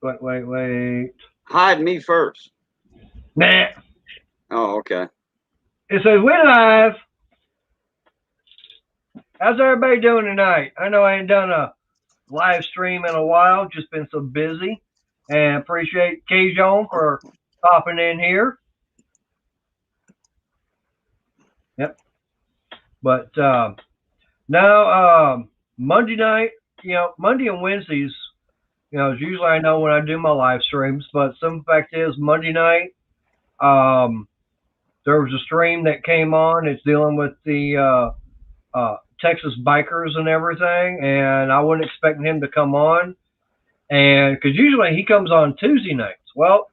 Wait. Hide me first. Nah. Oh, okay. It says we live. How's everybody doing tonight? I know I ain't done a live stream in a while. Just been so busy. And appreciate Kjon for popping in here. Yep. But no, Monday night, Monday and Wednesdays, is usually I know when I do my live streams. But some fact is Monday night, um, there was a stream that came on. It's dealing with the Texas bikers and everything, and I wasn't expecting him to come on, and because usually he comes on Tuesday nights. Well,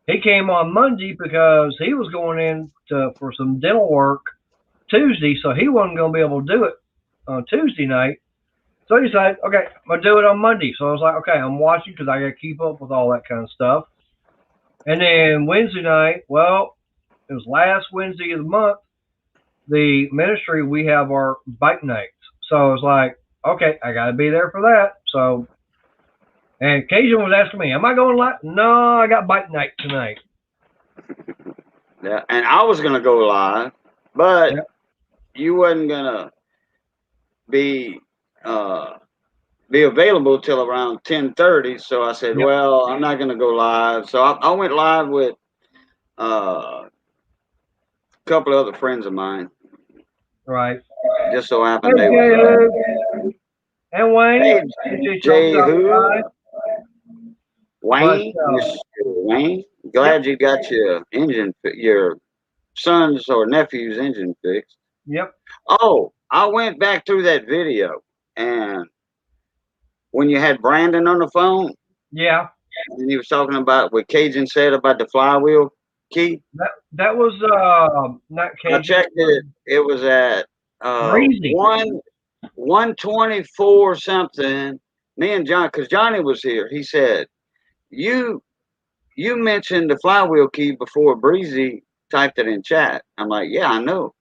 he came on Monday because he was going in for some dental work Tuesday, so he wasn't going to be able to do it on Tuesday night. So he decided, okay, I'm gonna do it on Monday. So I was like, okay, I'm watching because I got to keep up with all that kind of stuff. And then Wednesday night, well, it was last Wednesday of the month. The ministry we have our bike nights. So I was like, okay, I got to be there for that. So, and Kjon was asking me, am I going live? No, I got bike night tonight. Yeah, and I was gonna go live, but Yep. you wasn't gonna be uh be available till around 10:30. So I said, Yep. well, I'm not gonna go live. So I went live with a couple of other friends of mine. Right. Just so Hey, happened they was Jehu and Wayne. hey Appreciate y'all Jay stopping who by. But Wayne, Mr. Wayne. yep, Glad you got your son's or nephew's engine fixed. yep, Oh, I went back through that video, and when you had Brandon on the phone yeah. and he was talking about what Kjon said about the flywheel key, That was not I Kjon. checked it. It was at Breezy. 124 something. Me and John, because Johnny was here, he said, You you mentioned the flywheel key before Breezy typed it in chat. I'm like, yeah, I know.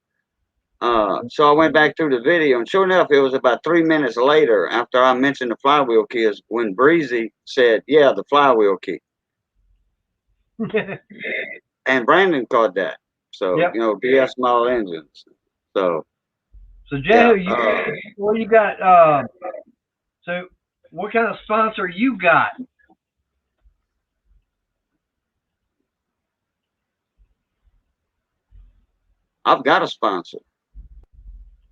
So I went back through the video, and sure enough, it was about 3 minutes later after I mentioned the flywheel key is when Breezy said, yeah, the flywheel key. And Brandon caught that. So, Yep. BS small engines. So, So yeah. Jehu, what you got? So what kind of sponsor you got? I've got a sponsor.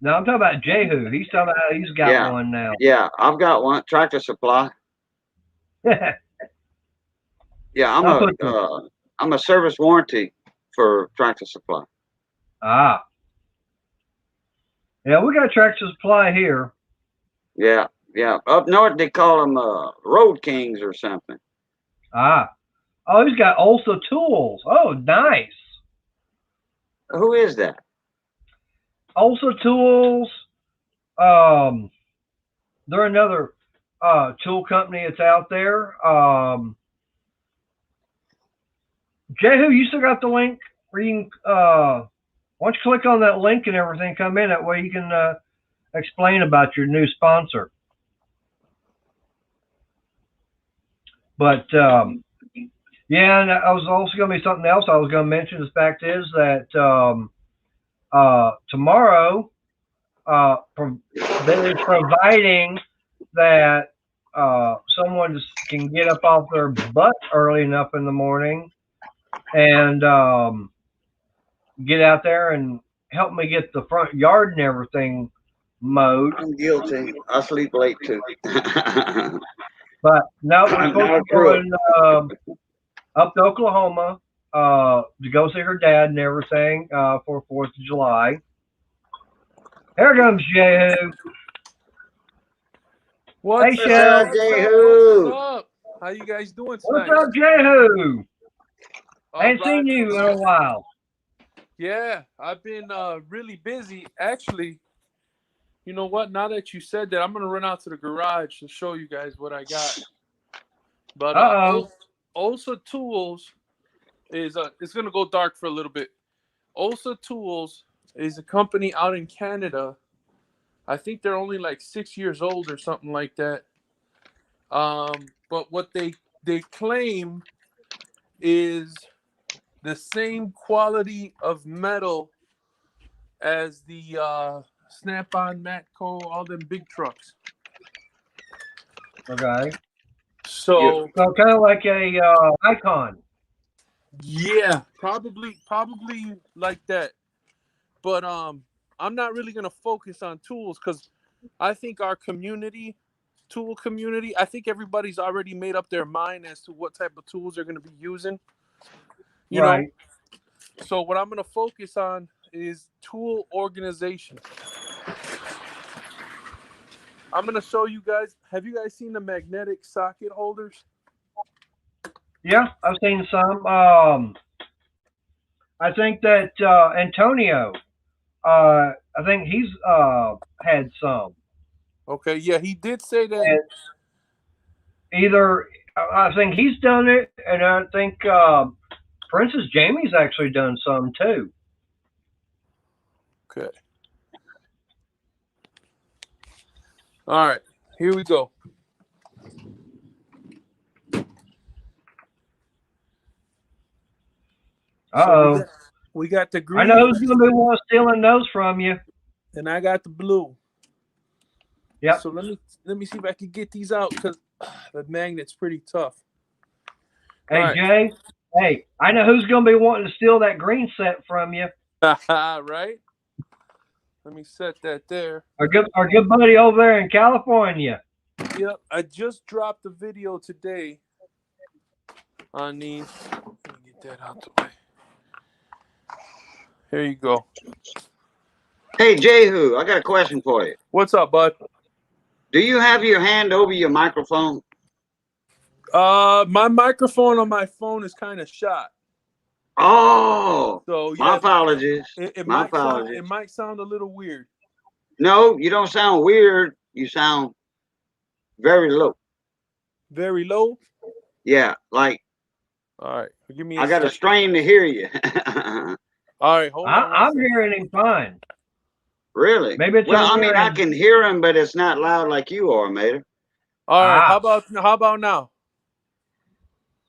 No, I'm talking about Jehu. He's talking about how he's got Yeah. one now. Yeah. I've got one. Tractor Supply. Yeah. I'll put the I'm a service warranty for Tractor Supply. ah. Yeah, we got Tractor Supply here. Yeah. Yeah. Up north, they call them Road Kings or something. Ah. Oh, he's got Ulsa Tools. Oh, nice. Who is that? Ulsa Tools. Um, they're another tool company that's out there. Jehu, you still got the link where you can why don't you click on that link and everything come in that way you can explain about your new sponsor. But yeah, and I was also going to be something else I was going to mention. The fact is that tomorrow they're providing that someone just can get up off their butt early enough in the morning and get out there and help me get the front yard and everything mowed. I'm guilty. I sleep late too. But no, we're I'm supposed not to a be crook. going up to Oklahoma to go see her dad and everything for 4th of July. Here comes Jehu. Hey, What's up? Shell. What's up? What's Jehu. up? How you guys doing What's tonight? up, Jehu? I All ain't seen right, all you in a right. while. Yeah, I've been really busy. Actually, you know what? Now that you said that, I'm gonna run out to the garage to show you guys what I got. But Uh oh. Osa Tools is it's gonna go dark for a little bit. Osa Tools is a company out in Canada. I think they're only like 6 years old or something like that. But what they claim is the same quality of metal as the Snap-on, Matco, all them big trucks. Okay. So So kind of like a Icon. yeah, probably like that. But I'm not really gonna focus on tools because I think our community, tool community, I think everybody's already made up their mind as to what type of tools they're gonna be using. You know, Right. so what I'm gonna focus on is tool organization. I'm gonna show you guys. Have you guys seen the magnetic socket holders? Yeah, I've seen some. I think that Antonio, I think he's had some. Okay, yeah, he did say that. And either I think he's done it, and I think Princess Jamie's actually done some too. Okay. All right, here we go. Uh-oh. So we got the I green. know who's going to be one stealing those from you. And I got the blue. Yep. So let me see if I can get these out because the magnet's pretty tough. Hey, All Jay. Hey, I know who's going to be wanting to steal that green set from you. Right? Let me set that there. Our good buddy over there in California. Yep, I just dropped the video today on these. Let me get that out the way. Here you go. Hey, Jehu, I got a question for you. What's up, bud? Do you have your hand over your microphone? My microphone on my phone is kind of shot. Oh, So yeah, my apologies. It My might sound, apologies. it might sound a little weird. No, you don't sound weird. You sound very low. Very low. Yeah, like All right, give me. I got a strain to hear you. All right, hold on. I'm hearing him fine. Really? Maybe it's well, on I mean, your I end. can hear him, but it's not loud like you are, Mater. All right, Ah. how about now?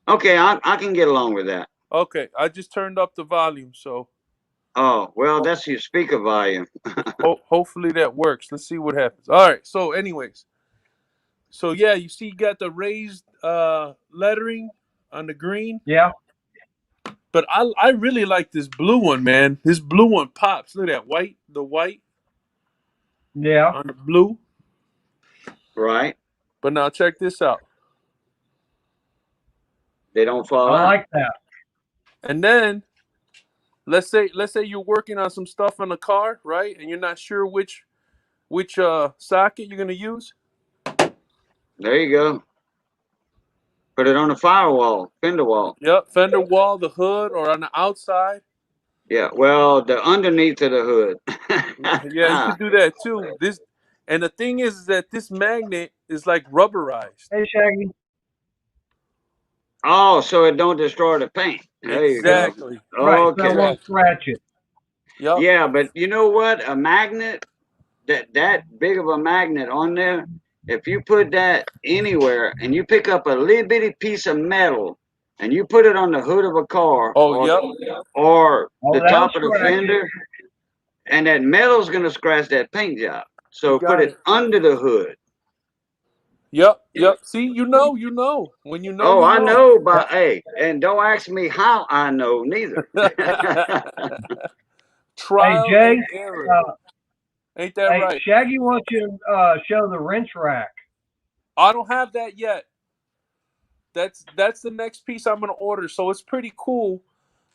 Okay, I can get along with that. Okay, I just turned up the volume, so Oh, well, that's your speaker volume. hopefully that works. Let's see what happens. All right, so anyways, so yeah, you see, you got the raised lettering on the green. Yeah. But I really like this blue one, man. This blue one pops. Look at that the white Yeah. on the blue. Right? But now check this out. They don't fall I out. like that. And then let's say you're working on some stuff on the car, right? And you're not sure which socket you're gonna use. There you go. Put it on the firewall, fender wall. Yep, fender wall, the hood, or on the outside. Yeah, well, the underneath of the hood. Yeah, you could do that too. And the thing is that this magnet is like rubberized. Hey, Shaggy. Oh, so it don't destroy the paint. There Exactly. you go. Right. Okay. So I won't scratch it. Yep. Yeah, but you know what? A magnet, that big of a magnet on there, if you put that anywhere and you pick up a little bitty piece of metal and you put it on the hood of a car Oh, or Oh, the that'll top of the scratch it. fender, and that metal's going to scratch that paint job. So You got put it it. under the hood. Yep. See, you know. When you know, Oh, you I know, but hey, and don't ask me how I know neither. Trial Hey, Jay, and error. Ain't that Hey, right? Shaggy wants you to show the wrench rack. I don't have that yet. That's the next piece I'm gonna order. So it's pretty cool.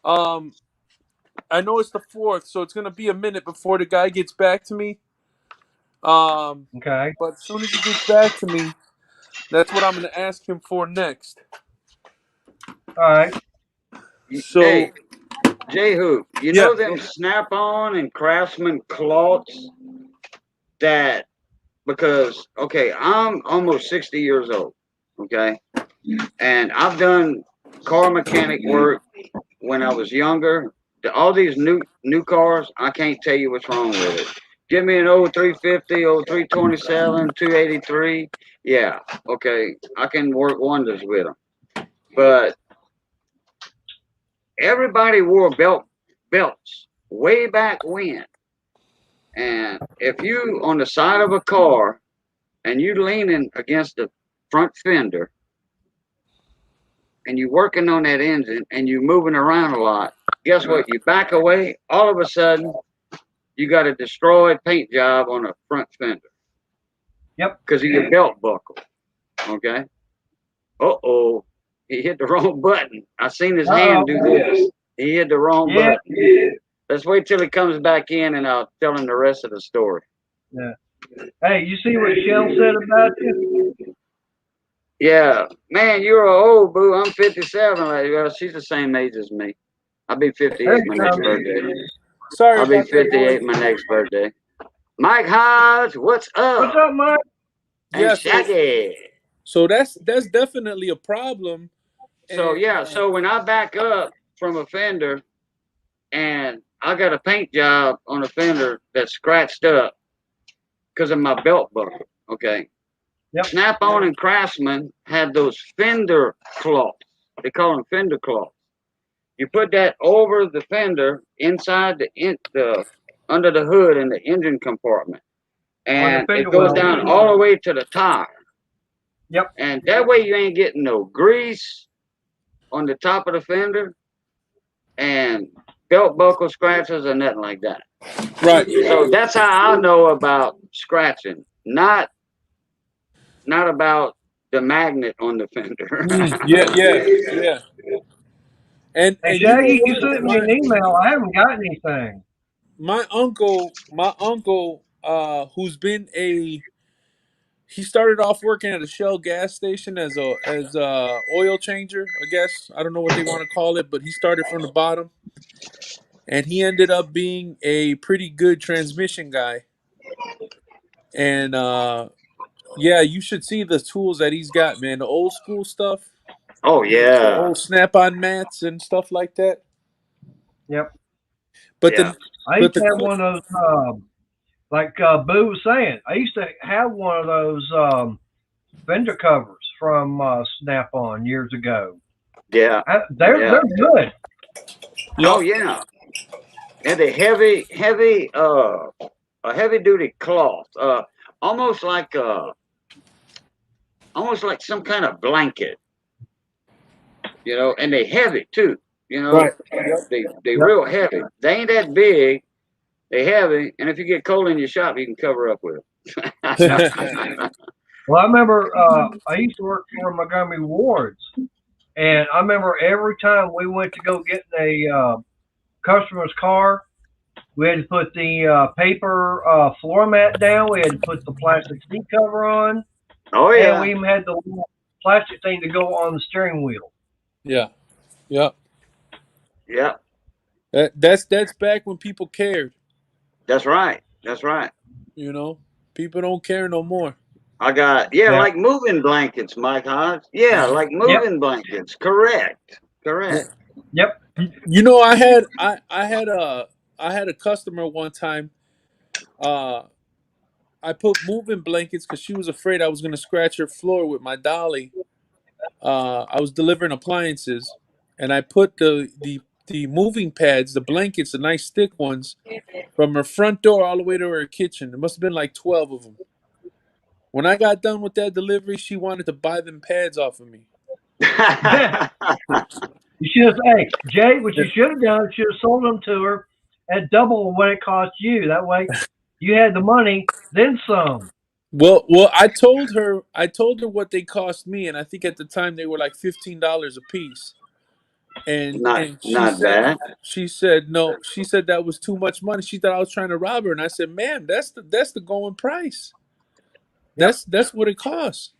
I know it's the 4th, so it's gonna be a minute before the guy gets back to me. Okay. But as soon as he gets back to me, that's what I'm gonna ask him for next. All right. So Hey, Jehu, you Yeah. know them Snap-on and Craftsman cloths that, because, okay, I'm almost 60 years old, okay? And I've done car mechanic work when I was younger. All these new cars, I can't tell you what's wrong with it. Give me an old 350, old 327, 283. Yeah, okay, I can work wonders with them. but everybody wore belts way back when. And if you on the side of a car and you leaning against the front fender and you working on that engine and you moving around a lot, guess what? You back away, all of a sudden you got a destroyed paint job on the front fender. Yep. Because of your belt buckle. Okay. Uh-oh. He hit the wrong button. I seen his hand do this. He hit the wrong button. Yeah. Let's wait till he comes back in and I'll tell him the rest of the story. Yeah. Hey, you see what Shell said about you? Yeah. Man, you're old, boo. I'm 57. Like, well, she's the same age as me. I'll be 58 my next birthday. Sorry, I'll be 58 my next birthday. Mike Hodge, what's up? What's up, Mike? And yeah, Shaggy. So that's definitely a problem. So yeah, so when I back up from a fender and I got a paint job on a fender that's scratched up because of my belt buckle, okay? Yep. Snap-on and Craftsman had those fender cloths. They call them fender cloths. You put that over the fender inside the under the hood in the engine compartment, and it goes down all the way to the tire. Yep. And that way you ain't getting no grease on the top of the fender and belt buckle scratches or nothing like that. Right. So that's how I know about scratching, not about the magnet on the fender. Yeah. And Shaggy, you sent me an email. I haven't got anything. My uncle, who's been he started off working at a Shell gas station as a oil changer, I guess. I don't know what they want to call it, but he started from the bottom. And he ended up being a pretty good transmission guy. And yeah, you should see the tools that he's got, man. The old school stuff. Oh yeah. The old snap-on mats and stuff like that. Yep. But yeah. I used to have one of those, like Boo was saying, I used to have one of those fender covers from Snap-on years ago. Yeah. They're good. Oh yeah. And a heavy duty cloth, almost like some kind of blanket, you know, and they heavy too, you know. Right. They real heavy. They ain't that big. They heavy, and if you get cold in your shop, you can cover up with it. Well, I remember I used to work for Montgomery Wards, and I remember every time we went to go get a customer's car, we had to put the paper floor mat down. We had to put the plastic seat cover on. Oh yeah. And we even had the little plastic thing to go on the steering wheel. Yeah. That's back when people cared. That's right. You know, people don't care no more. I got like moving blankets, Mike Hodge. Yeah, like moving blankets. Correct. Yep. You know, I had a customer one time. I put moving blankets because she was afraid I was going to scratch her floor with my dolly. I was delivering appliances, and I put the moving pads, the blankets, the nice thick ones, from her front door all the way to her kitchen. There must have been like 12 of them. When I got done with that delivery, she wanted to buy them pads off of me. You should have, hey, Jay, what you should have done, should have sold them to her at double what it cost you. That way you had the money, then some. Well, I told her what they cost me, and I think at the time they were like $15 a piece. And not bad. She said no. She said that was too much money. She thought I was trying to rob her, and I said, "Ma'am, that's the going price. That's what it costs."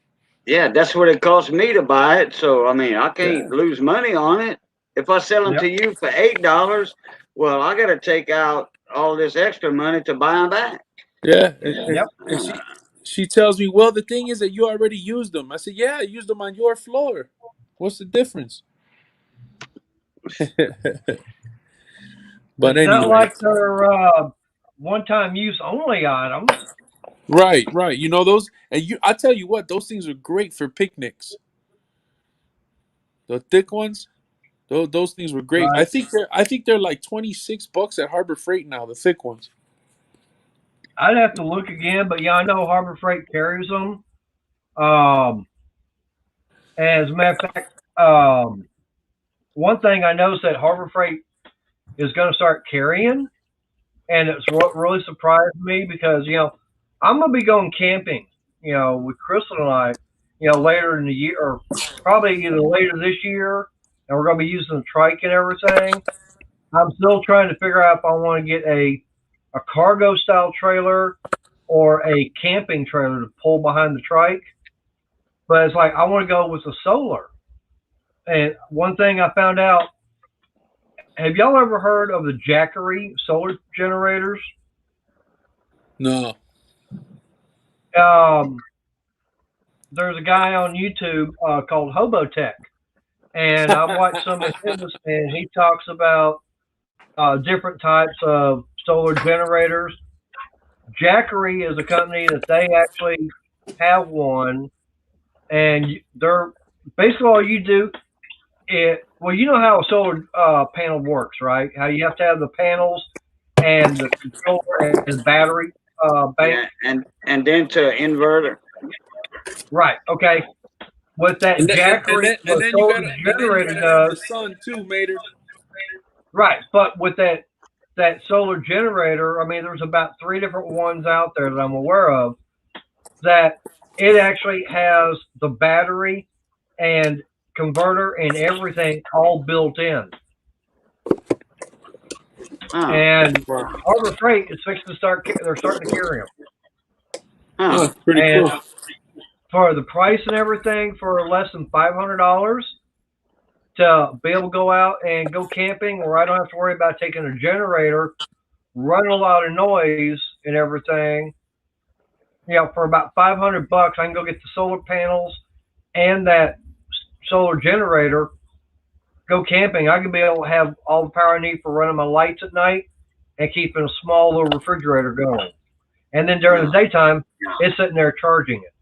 Yeah, that's what it cost me to buy it. So I mean, I can't lose money on it. If I sell them to you for $8, well, I got to take out all this extra money to buy them back. Yeah. And she tells me, well, the thing is that you already used them. I said, yeah, I used them on your floor. What's the difference? But it's anyway, not like they're one-time use only items. Right. You know those, and I tell you what, those things are great for picnics. the thick ones. Those things were great. Right. I think they're like $26 at Harbor Freight now. The thick ones. I'd have to look again, but yeah, I know Harbor Freight carries them. Um, as a matter of fact, one thing I noticed that Harbor Freight is going to start carrying, and it's what really surprised me because I'm going to be going camping, with Crystal and I, later in the year, or probably either later this year, and we're going to be using the trike and everything. I'm still trying to figure out if I want to get a cargo style trailer or a camping trailer to pull behind the trike. But it's like I want to go with the solar. And one thing I found out, have y'all ever heard of the Jackery solar generators? No. There's a guy on YouTube called Hobotech, and I've watched some of his, and he talks about different types of solar generators. Jackery is a company that they actually have one, and they're basically all you do. Well, you know how a solar panel works, right? How you have to have the panels and the controller and battery bank. Yeah, and then to inverter. Right. Okay. With that Jackery, and then you gotta generator have the sun too, Mater. Right, but with that solar generator, I mean, there's about 3 different ones out there that I'm aware of that it actually has the battery and converter and everything all built in. Oh. And Harbor Freight is fixing to start. They're starting to carry them. Oh, pretty and cool. For the price and everything, for less than $500 to be able to go out and go camping, where I don't have to worry about taking a generator, running a lot of noise and everything. For about $500, I can go get the solar panels and that solar generator, go camping. I can be able to have all the power I need for running my lights at night and keeping a small little refrigerator going. And then during the daytime, it's sitting there charging it.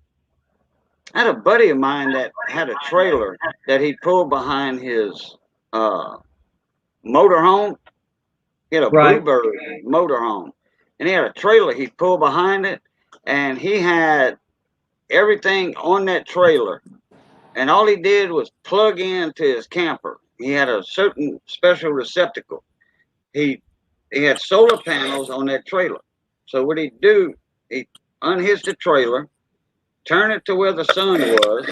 I had a buddy of mine that had a trailer that he pulled behind his motorhome. He had a Bluebird motorhome, and he had a trailer he pulled behind it, and he had everything on that trailer, and all he did was plug into his camper. He had a certain special receptacle. He had solar panels on that trailer. So what he'd do, he'd unhitch the trailer, turn it to where the sun was,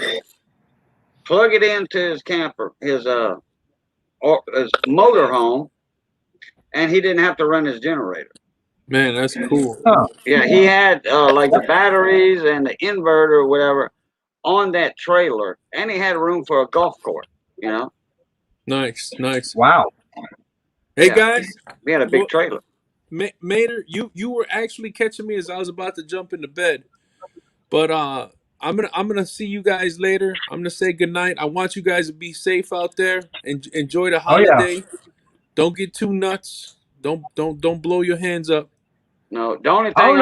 plug it into his camper, his motorhome, and he didn't have to run his generator. Man, that's cool. Oh. Yeah, he had like the batteries and the inverter or whatever on that trailer, and he had room for a golf court, Nice. Wow. Hey, Yeah. guys. We had a big trailer. Mater, you were actually catching me as I was about to jump into bed. But I'm gonna see you guys later. I'm gonna say goodnight. I want you guys to be safe out there and enjoy the holiday. Yeah. Don't get too nuts. Don't blow your hands up. No, the only thing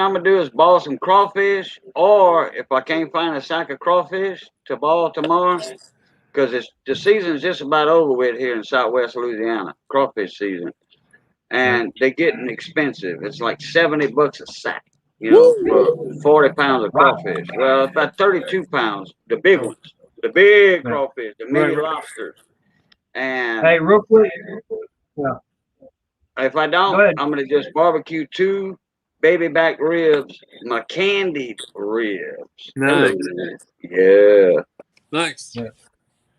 I'm gonna do is ball some crawfish, or if I can't find a sack of crawfish to ball tomorrow, because the season's just about over with here in Southwest Louisiana, crawfish season, and they're getting expensive. It's like $70 a sack, for 40 pounds of crawfish. Well, about 32 pounds, the big ones, the big crawfish, the mini lobsters. And hey, real quick. Yeah. If I don't, I'm going to just barbecue 2 baby back ribs, my candied ribs. Nice. Yeah. Nice. Yeah.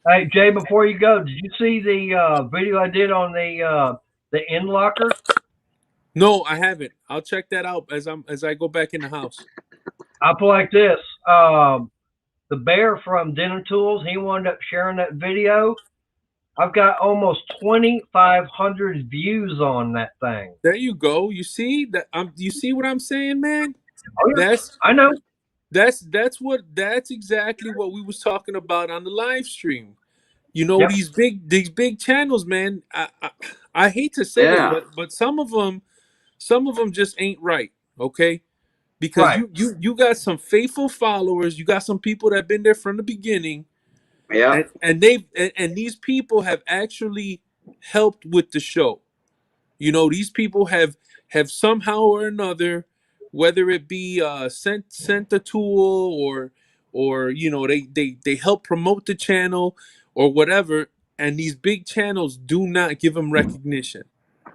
Hey, Jay, before you go, did you see the video I did on the end locker? No, I haven't. I'll check that out as I go back in the house. I put like this. The bear from Dinner Tools, he wound up sharing that video. I've got almost 2,500 views on that thing. There you go. You see that? You see what I'm saying, man? Oh, yeah. I know. That's exactly what we was talking about on the live stream. These big channels, man. I hate to say it, but some of them just ain't right. Okay, because you got some faithful followers. You got some people that been there from the beginning, Yeah. And these people have actually helped with the show. You know, these people have somehow or another, whether it be sent a tool, or you know, they help promote the channel or whatever, and these big channels do not give them recognition.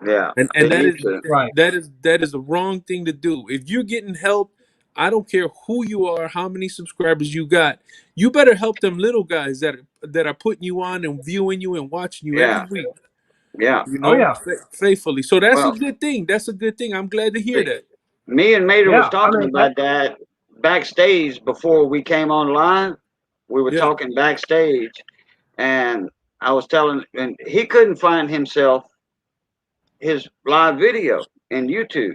Yeah. And They need to. Right. that is the wrong thing to do. If you're getting help, I don't care who you are, how many subscribers you got, you better help them little guys that are putting you on and viewing you and watching you every Yeah. week, Yeah. you Oh know, yeah. faithfully. So that's a Well, good thing. That's a good thing. I'm glad to hear see, that. me and Mater was Yeah. I talking mean, that, about that backstage before we came on live. We were Yeah. talking backstage, and I was telling, and he couldn't find his live video in YouTube.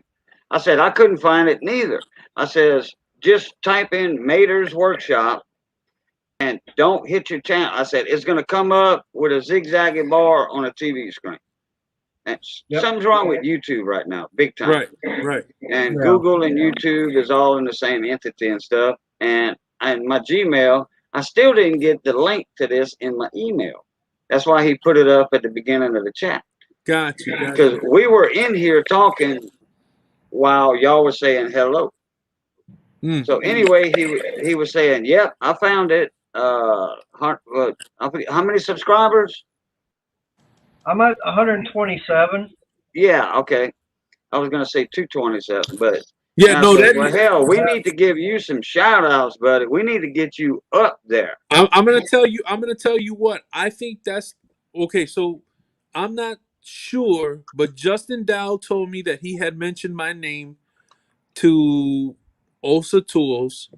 I said I couldn't find it neither. I says just type in Mater's Workshop and don't hit your channel. I said it's going to come up with a zigzaggy bar on a TV screen. And yep. something's wrong with YouTube right now, big time. Right. Right. And Yeah. Google and YouTube is all in the same entity and stuff. And my Gmail, I still didn't get the link to this in my email. That's why he put it up at the beginning of the chat. Got you. Because we were in here talking while y'all were saying hello. Mm. So anyway, he was saying, "Yep, I found it." How many subscribers? I'm at 127. Yeah, okay. I was gonna say 227, but Yeah. I No, said, that well, hell, we need to give you some shout outs, buddy. We need to get you up there. I'm gonna tell you. I'm gonna tell you what I think. That's okay. So I'm not sure, but Justin Dow told me that he had mentioned my name to Osa Tools,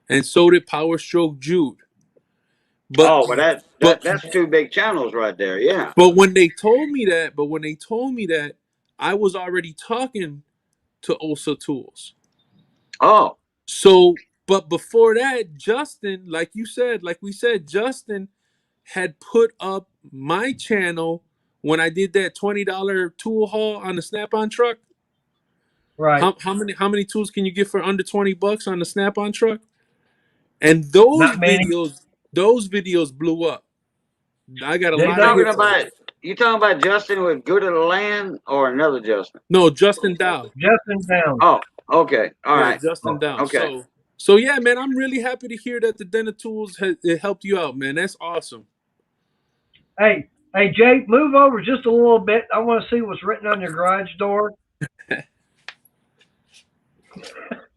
and so did Power Stroke Jude. But Oh, but but that's two big channels right there. Yeah. when they told me that, I was already talking to Osa Tools. Oh, So, but before that, Justin, like you said, like we said, Justin had put up my channel when I did that $20 tool haul on the Snap-on truck. Right. How many tools can you get for under $20 on the Snap-on truck? And those Not many. videos blew up. I got a Did lot of they? hits. you talking about Justin with Good of the Land or another Justin? No, Justin Dow. Justin Down. Oh, okay. All Yeah, right. Justin Dow. Okay. So yeah, man, I'm really happy to hear that the Den of Tools it helped you out, man. That's awesome. Hey, Jake, move over just a little bit. I want to see what's written on your garage door.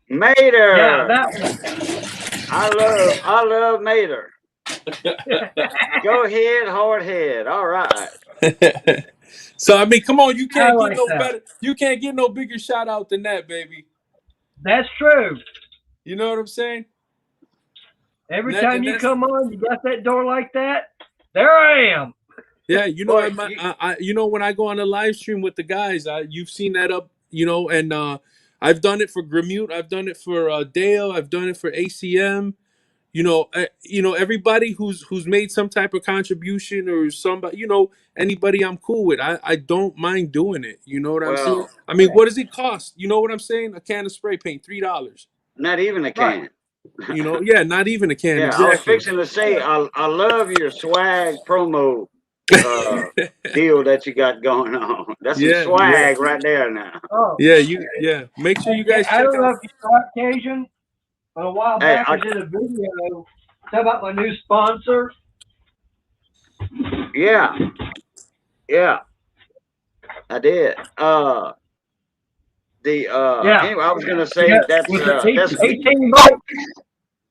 Mater. Yeah, that I love Mater. Go ahead, hard head. All right. So I mean, come on, you I can't like get no that. better. You can't get no bigger shout out than that, baby. That's true. You know what I'm saying? Every That- time and you that's- come on, you got that door like that. There I am. Yeah, you know, Boy, you know, when I go on a live stream with the guys, you've seen that up, you know, and I've done it for Grimute, I've done it for Dale, I've done it for ACM. You know, everybody who's made some type of contribution, or somebody, you know, anybody I'm cool with. I don't mind doing it. You know what I'm saying? Well, I mean, what does it cost? You know what I'm saying? A can of spray paint, $3. not even a can. You know, yeah, not even a can. Yeah, I was Exactly. fixing to say, I love your swag promo deal that you got going on. That's Yeah, some swag right there now. Oh, yeah. Make sure you guys I check don't know out. if you saw occasion, but a while Hey, back I did a video about my new sponsor. Yeah, I did. Yeah. Anyway, I was gonna say Yeah, that's with the that's 18 volt.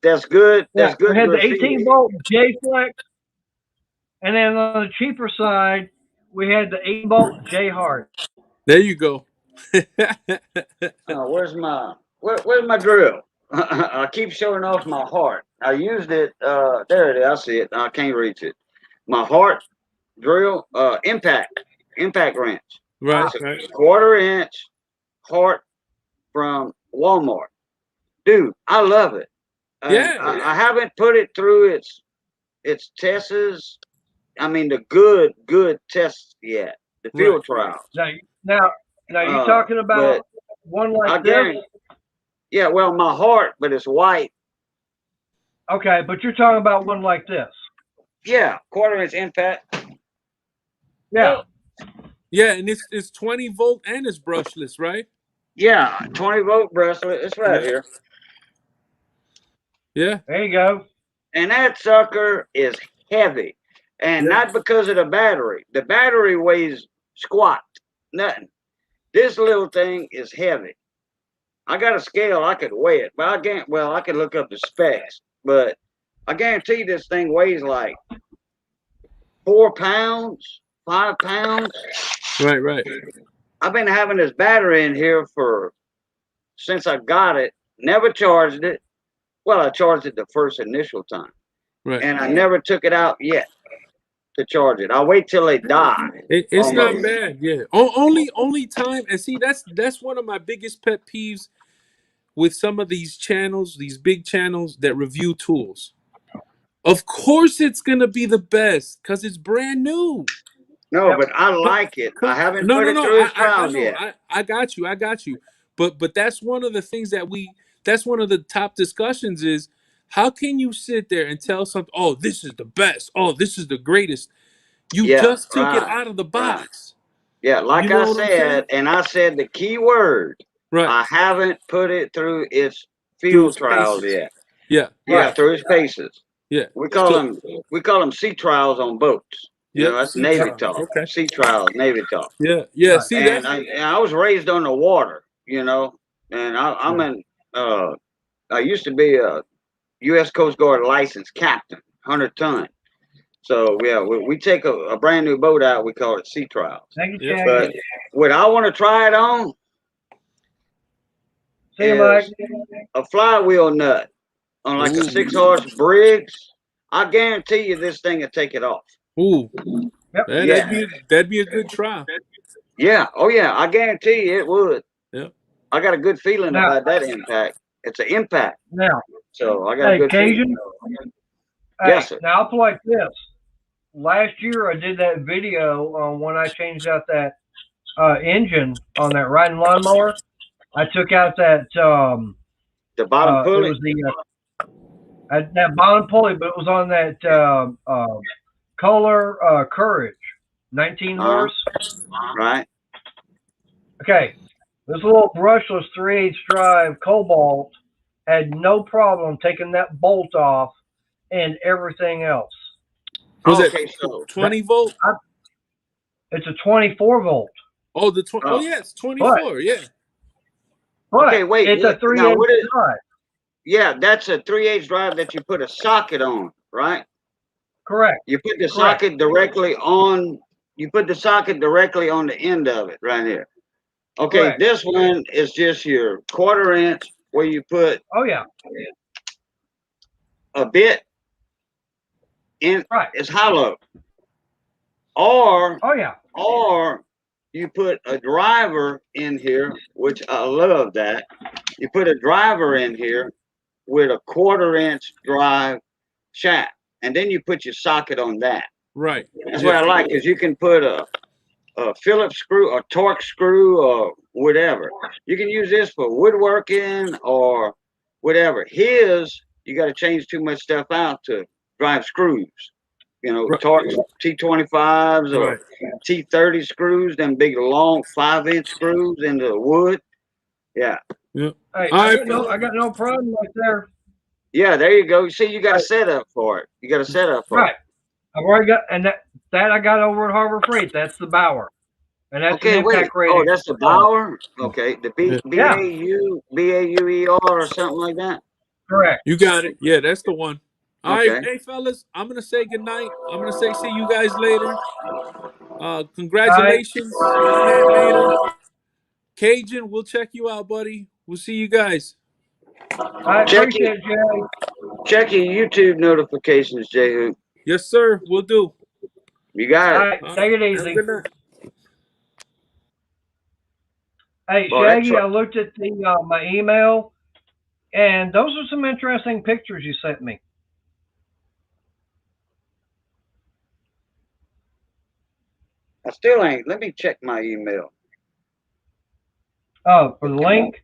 that's good. That's Yeah, good. we had the graffiti. 18 volt J Flex, and then on the cheaper side, we had the 8 volt J Hard. There you go. Where's my drill? I keep showing off my heart. I used it. There it is. I see it. I can't reach it. My heart drill. Impact wrench. Right, It's a right. 1/4 inch heart from Walmart. Dude, I love it. Yeah. I haven't put it through its tests. I mean the good tests yet. The field trials. Now you're talking about one I like this. guarantee. Yeah, well, my heart, but it's white. Okay, but you're talking about one like this. Yeah, quarter-inch impact. Yeah. Yeah, and it's 20 volt and it's brushless, right? Yeah, 20-volt bracelet. It's right here. Yeah. There you go. And that sucker is heavy. And Yeah. not because of the battery. The battery weighs squat. Nothing. This little thing is heavy. I got a scale, I could weigh it, but I can't. Well, I could look up the specs, but I guarantee this thing weighs like 4 pounds, 5 pounds. Right, right. I've been having this battery in here since I got it. Never charged it. Well, I charged it the first initial time, Right. and I never took it out yet to charge it. I wait till they die. It's not Almost. bad. Yeah. Only time, and see that's one of my biggest pet peeves with some of these channels, these big channels that review tools. Of course it's gonna be the best because it's brand new. No, but I like it. I haven't put it through its I trials know. yet. I got you. I got you. But that's one of the things that's one of the top discussions is how can you sit there and tell something, oh, this is the best, oh, this is the greatest. You Yeah, just took it out of the right. box. Yeah, like You know I what I'm saying? said, and I said the key word. Right. I haven't put it through its Through field its trials paces. yet. Yeah. Yeah, Right. through its paces. Yeah. We call So- them sea trials on boats. You know, Yep. that's sea Navy trial. talk. Okay. Sea trials, Navy talk. Yeah. Yeah. Right. See And that? I was raised on the water, you know, and I'm in. I used to be a U.S. Coast Guard licensed captain, 100-ton. So yeah, we take a brand new boat out. We call it sea trials. Thank you, Yeah. Shaggy. But what I want to try it on See you, Mike. is a flywheel nut on like a Ooh. 6-horse Briggs. I guarantee you this thing will take it off. Ooh. Yep. Yeah, Yeah. that'd be a good try. Yeah. Oh yeah. I guarantee you it would. Yeah. I got a good feeling Now- about that impact. It's an impact. Now, So I got a hey, good feeling. Cajun. Yes, Hey, sir. now I'll play like this. Last year I did that video on when I changed out that engine on that riding lawnmower. I took out that The bottom it pulley. was the that bottom pulley, but it was on that Kohler Courage, 19 horse. Right. Okay, this little brushless 3/8 drive Cobalt had no problem taking that bolt off and everything else. Was Okay, it so 20 volt? It's a 24 volt, Oh, the 20. Oh, Oh. yeah, it's 24. Yeah. but Okay, wait, it's a now 3/8 what is- drive. yeah, that's a 3/8 drive that you put a socket on, right? Correct. You put the Correct. socket directly on. You put the socket directly on the end of it, right here. Okay, Correct. this one is just your 1/4 inch where you put Oh yeah. a bit in. Right. It's hollow, or Oh yeah. you put a driver in here, which I love that. You put a driver in here with a 1/4 inch drive shaft, and then you put your socket on that. Right. That's what I like, because you can put a Phillips screw, a torque screw, or whatever. You can use this for woodworking or whatever. His, you got to change too much stuff out to drive screws. You know, Right. torque T25s or Right. T30 screws, them big long 5-inch screws into the wood. Yeah. Hey, I I got no problem right there. Yeah, there you go. You see, you got a setup for it. You got a setup for Right. I've already got, and that I got over at Harbor Freight. That's the Bauer, and it. that's Okay, an wait. impact rating. Oh, that's the Bauer? Okay. The Yeah. BAUER or something like that? Correct. You got it. Yeah, that's the one. All right, Okay. hey fellas, I'm gonna say goodnight. I'm gonna say see you guys later. Congratulations on that later. Cajun, we'll check you out, buddy. We'll see you guys. I Check appreciate it, Jay. Check your YouTube notifications, Jehu. Yes, sir. We'll do. You got All it. right, All take it right. Have a easy. good night. Hey, Well, that's Shaggy, right. I looked at the my email, and those are some interesting pictures you sent me. I still ain't. Let me check my email. Oh, for the link.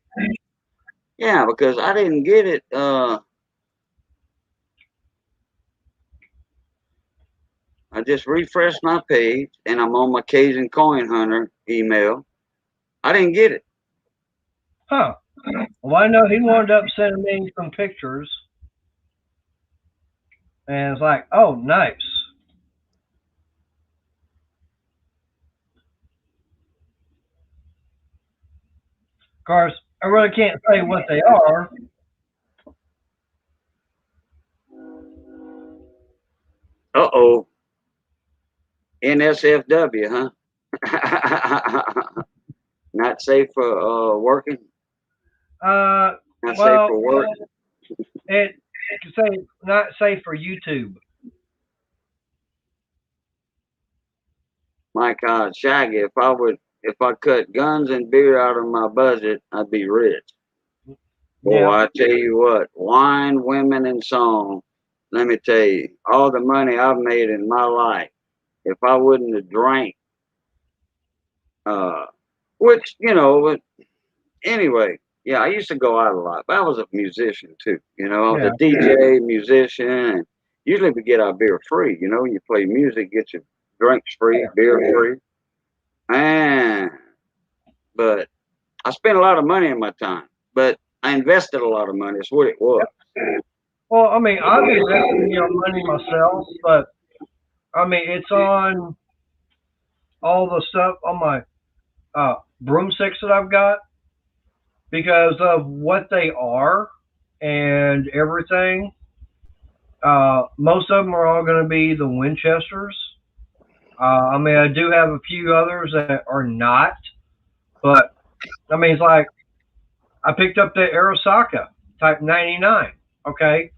Yeah, because I didn't get it. I just refreshed my page and I'm on my Cajun Coin Hunter email. I didn't get it. Huh. Well, I know he wound up sending me some pictures. And it's like, oh, nice. Of course, I really can't say what they are. Uh-oh. NSFW, huh? Not safe for working. Not safe Well, for work. it can say not safe for YouTube. My God, Shaggy, if I cut guns and beer out of my budget, I'd be rich. Boy, Yeah. I tell you what, wine, women, and song. Let me tell you, all the money I've made in my life, if I wouldn't have drank, which but anyway, yeah, I used to go out a lot, but I was a musician too. I was Yeah. a DJ, musician, and usually we get our beer free. You play music, get your drinks free, beer free, and but I spent a lot of money in my time, but I invested a lot of money. That's what it was. Well, I mean, I've invested money myself, but I mean, it's on all the stuff on my broomsticks that I've got because of what they are and everything. Most of them are all going to be the Winchesters. I mean, I do have a few others that are not, but I mean, it's like I picked up the Arasaka Type 99. Okay,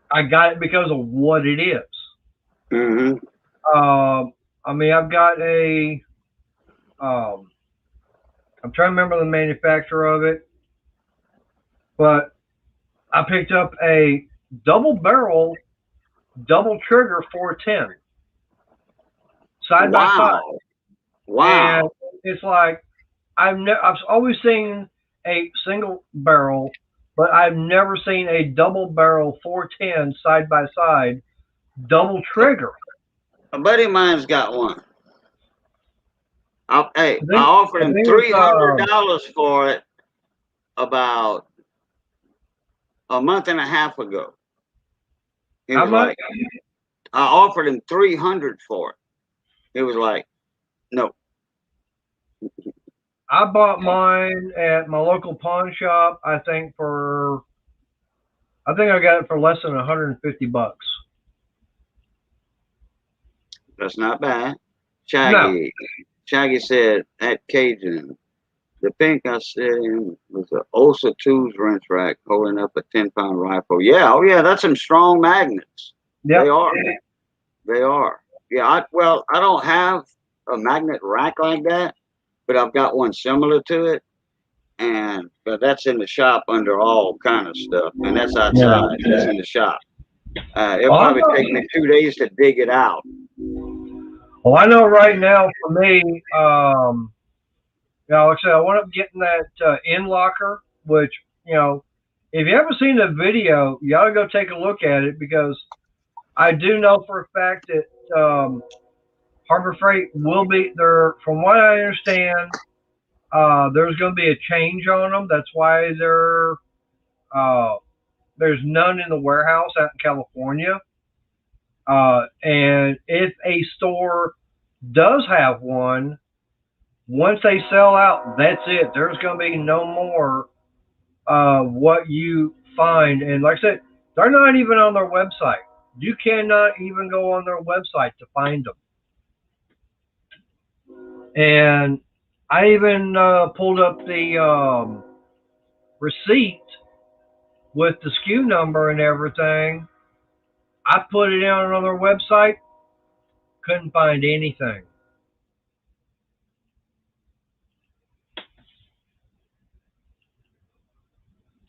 I got it because of what it is. Mm-hmm. I mean, I've got a. I'm trying to remember the manufacturer of it, but I picked up a double barrel, double trigger 410 side by side. Wow. And it's like I've always seen a single barrel, but I've never seen a double barrel 410 side by side, double trigger. A buddy of mine's got one. I I offered him think $300 for it about a month and a half ago. He How was much? like, I offered him $300 for it. He was like, no. I bought mine at my local pawn shop. I think I got it for less than $150. That's not bad. Shaggy said at Cajun, the pink I said in was an Osa 2's wrench rack holding up a 10-pound rifle. Yeah, oh yeah, that's some strong magnets. Yep. They are. They are. Yeah, I don't have a magnet rack like that, but I've got one similar to it. But that's in the shop under all kind of stuff. And that's outside. That's in the shop. It'll probably take me 2 days to dig it out. Well, I know right now for me, like I said, I want up getting that end locker, which, if you haven't seen the video, you ought to go take a look at it because I do know for a fact that Harbor Freight will be there. From what I understand, there's going to be a change on them. That's why there's none in the warehouse out in California. And if a store does have one, once they sell out, that's it. There's going to be no more what you find. And like I said, they're not even on their website. You cannot even go on their website to find them. And I even pulled up the receipt with the SKU number and everything. I put it in on their website, couldn't find anything.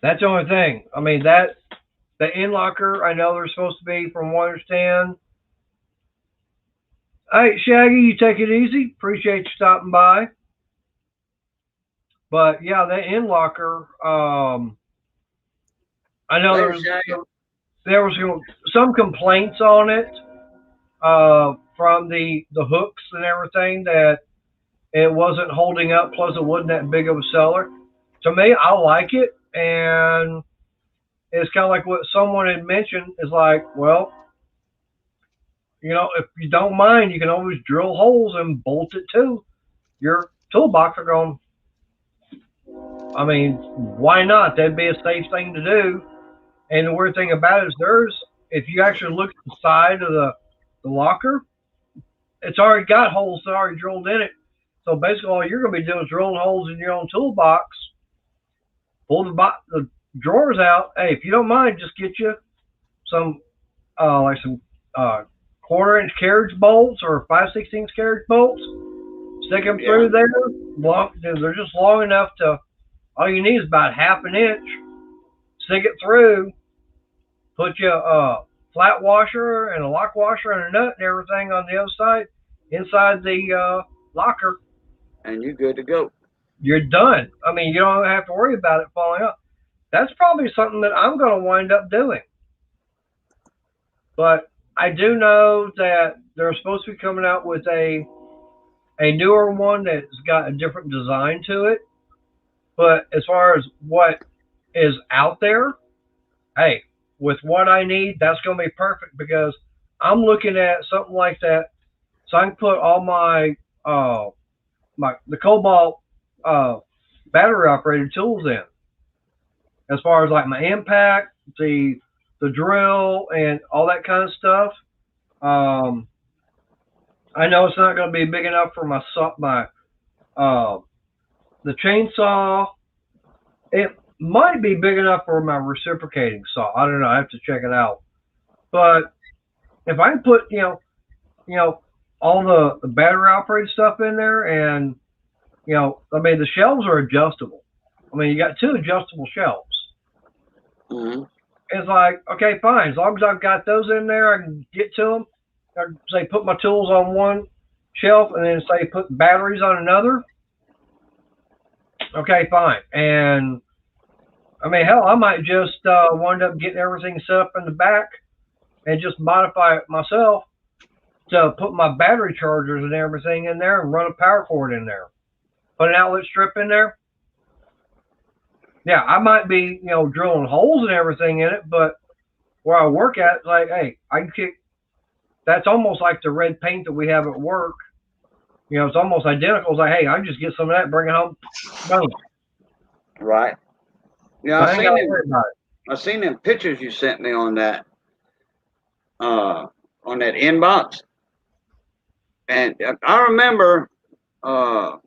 That's the only thing. I mean, the end locker, I know they're supposed to be, from what I understand. Hey, Shaggy, you take it easy. Appreciate you stopping by. But yeah, that end locker, I know there was some complaints on it. from the hooks and everything that it wasn't holding up. Plus, it wasn't that big of a seller. To me, I like it, and it's kind of like what someone had mentioned. Is like, well, if you don't mind, you can always drill holes and bolt it to your toolbox. Are going. I mean, why not? That'd be a safe thing to do. And the weird thing about it is if you actually look at the side of the locker, it's already got holes that are already drilled in it. So basically all you're going to be doing is drilling holes in your own toolbox, pull the drawers out. Hey, if you don't mind, just get you some, some quarter-inch carriage bolts or 5/16 carriage bolts, stick them through there. They're just long enough to, all you need is about half an inch, stick it through, put you a flat washer and a lock washer and a nut and everything on the other side, inside the locker. And you're good to go. You're done. I mean, you don't have to worry about it falling up. That's probably something that I'm going to wind up doing. But I do know that they're supposed to be coming out with a newer one that's got a different design to it. But as far as what is out there, hey, with what I need, that's going to be perfect because I'm looking at something like that so I can put all my the Cobalt battery operated tools in. As far as like my impact, the drill, and all that kind of stuff. I know it's not going to be big enough for my the chainsaw. It might be big enough for my reciprocating saw. I don't know. I have to check it out. But if I can put all the battery operated stuff in there, and I mean the shelves are adjustable. I mean you got 2 adjustable shelves. Mm-hmm. It's like, okay, fine. As long as I've got those in there, I can get to them. I say put my tools on one shelf and then say put batteries on another. Okay, fine. And I mean, hell, I might just wind up getting everything set up in the back and just modify it myself to put my battery chargers and everything in there and run a power cord in there. Put an outlet strip in there. Yeah, I might be, drilling holes and everything in it, but where I work at, it's like, hey, I can kick. That's almost like the red paint that we have at work. It's almost identical. It's like, hey, I can just get some of that, bring it home. Boom. Right. Yeah, I I seen them pictures you sent me on that inbox, and I remember I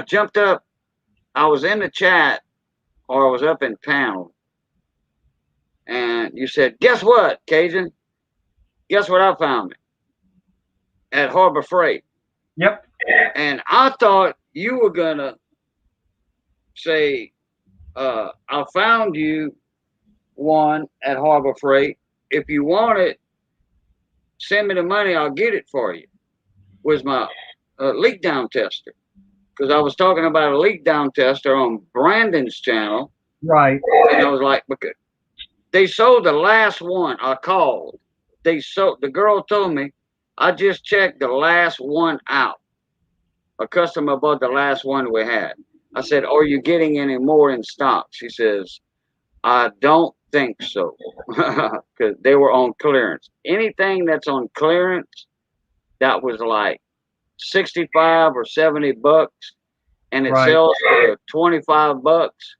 jumped up. I was in the chat, or I was up in panel, and you said, "Guess what, Cajun? Guess what I found at Harbor Freight." Yep. And I thought you were gonna say, "I found you one at Harbor Freight. If you want it, send me the money. I'll get it for you." Was my leak down tester. Because I was talking about a leak down tester on Brandon's channel. Right. And I was like, because they sold the last one. I called. The girl told me, I just checked the last one out. A customer bought the last one we had. I said, are you getting any more in stock? She says, I don't think so. Because they were on clearance. Anything that's on clearance, that was like 65 or 70 bucks, and it sells for 25 bucks.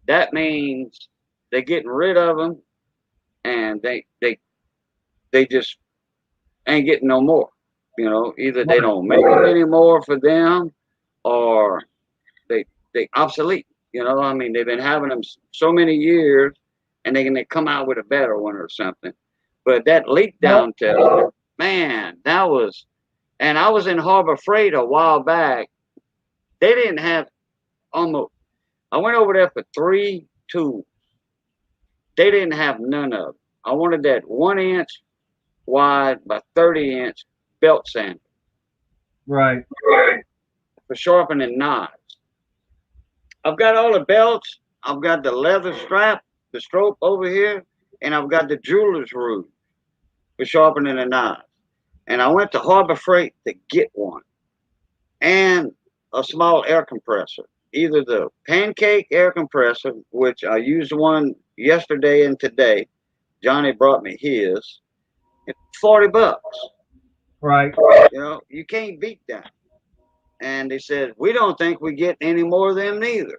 That means they're getting rid of them, and they just ain't getting no more. Either they don't make them anymore for them, or they obsolete. I mean, they've been having them so many years, and they come out with a better one or something. But that leak down tester, man, that was. And I was in Harbor Freight a while back. They didn't have almost. I went over there for 3 tools. They didn't have none of them. I wanted that 1 inch wide by 30 inch belt sander. Right. For sharpening knives. I've got all the belts. I've got the leather strap, the stroke over here, and I've got the jeweler's rouge. for sharpening the knives. And I went to Harbor Freight to get one and a small air compressor, either the pancake air compressor, which I used one yesterday and today. Johnny brought me his. It's $40. Right. You know, you can't beat that. And they said, we don't think we get any more of them neither.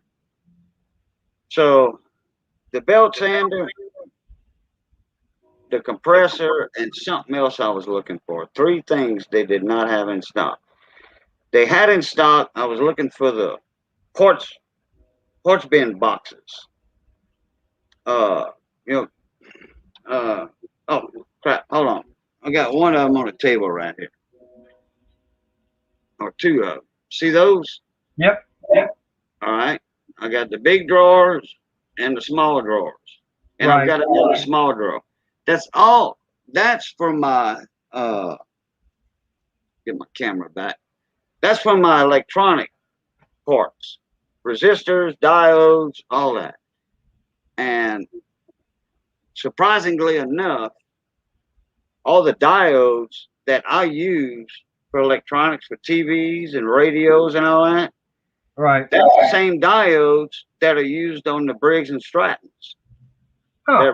So the belt sander, the compressor, and something else I was looking for. 3 things they did not have in stock. They had in stock, I was looking for the quartz bin boxes. You know, oh crap, hold on. I got one of them on the table right here. Or 2 of them. See those? Yep. All right. I got the big drawers and the small drawers. And I've got another small drawer. That's all. That's for my get my camera back. That's for my electronic parts. Resistors, diodes, all that. And surprisingly enough, all the diodes that I use for electronics, for TVs and radios and all that, Right. that's the same diodes that are used on the Briggs and Strattons. Huh.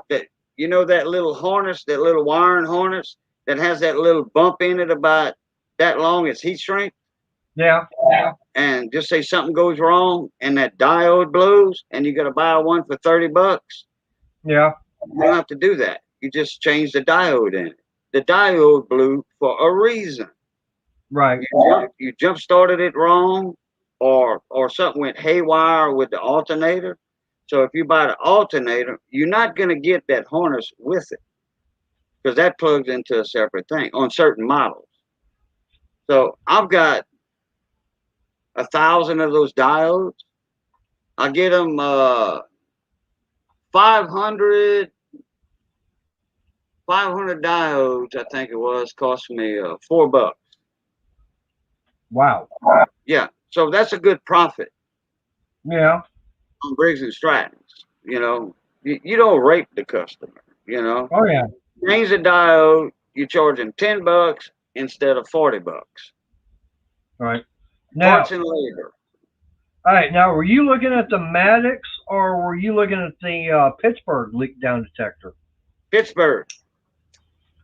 That, you know, that little harness, that little wiring harness that has that little bump in it about that long, it's heat shrink. Yeah. And just say something goes wrong and that diode blows and you got to buy one for $30. Yeah. You don't have to do that. You just change the diode in it. The diode blew for a reason. Right. You jump started it wrong, or something went haywire with the alternator. So if you buy the alternator, you're not going to get that harness with it because that plugs into a separate thing on certain models. So I've got 1,000 of those diodes. I get them 500 diodes, I think it was, cost me $4. Wow. Yeah, so that's a good profit Yeah. on Briggs and Strattons. You know, you don't rape the customer. You know, Oh yeah. change the diode, you charge them $10 instead of $40. Right. Now, Parts and labor. all right. Now, were you looking at the Maddox or were you looking at the Pittsburgh leak down detector? Pittsburgh.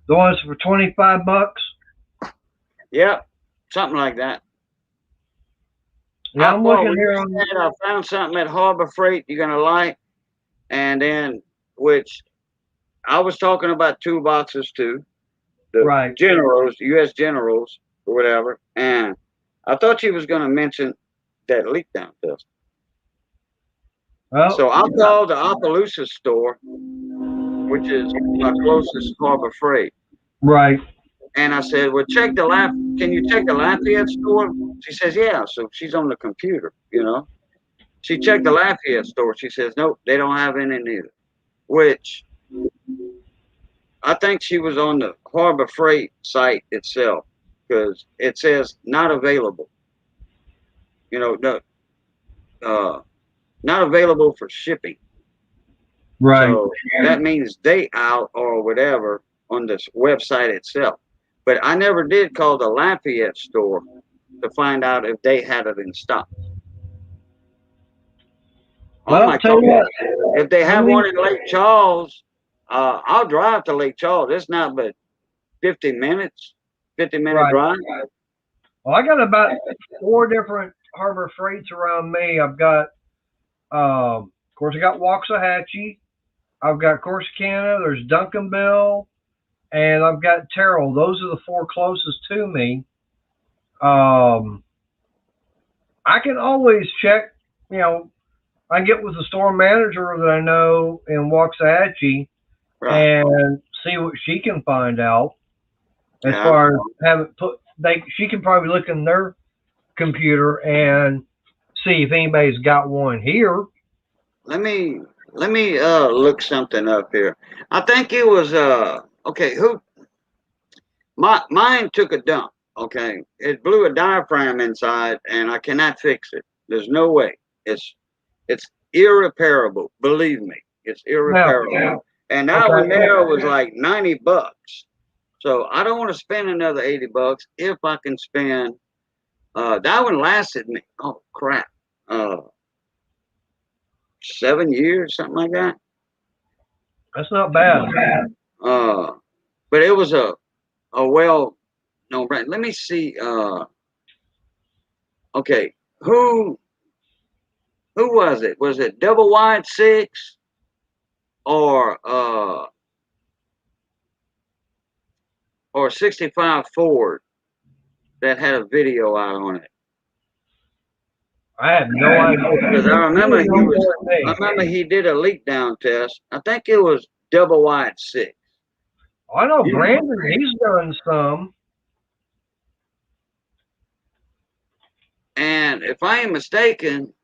The ones for $25? Yep, something like that. Yeah, I'm looking here on. I found something at Harbor Freight you're gonna like, and then which I was talking about toolboxes too, the Right. Generals, U.S. Generals or whatever, and I thought she was gonna mention that leak down test. Well, So I called the Opelousas store, which is my closest Harbor Freight. right. And I said, well, can you check the Lafayette store? She says, yeah. So she's on the computer, you know. She checked the Lafayette store. She says, nope, they don't have any neither. Which I think she was on the Harbor Freight site itself because it says not available. You know, not available for shipping. Right. So that means they out or whatever on this website itself. But I never did call the Lafayette store to find out if they had it in stock. Well, I'll tell you what. If they have one in Lake Charles, I'll drive to Lake Charles. It's not but 50 minute Right. drive. Well, I got about 4 different Harbor Freights around me. I've got, of course, I got Waxahachie. I've got Corsicana. There's Duncanville, and I've got Terrell. Those are the 4 closest to me. I can always check. You know, I get with the store manager that I know in Waxahachie and see what she can find out. As far as having put, she can probably look in their computer and see if anybody's got one here. Let me look something up here. I think it was okay. Mine took a dump. Okay, it blew a diaphragm inside, and I cannot fix it. There's no way. It's irreparable. Believe me, it's irreparable. And that one there was like $90. So I don't want to spend another $80 if I can spend. That one lasted me. Oh crap, 7 years, something like that. That's not bad. But it was a well-known brand. Let me see. Okay, who was it? Was it Double Wide 6 or 65 Ford that had a video out on it? I have no idea. Because I remember he did a leak down test. I think it was Double Wide 6. I know Brandon, he's done some. And if I ain't mistaken,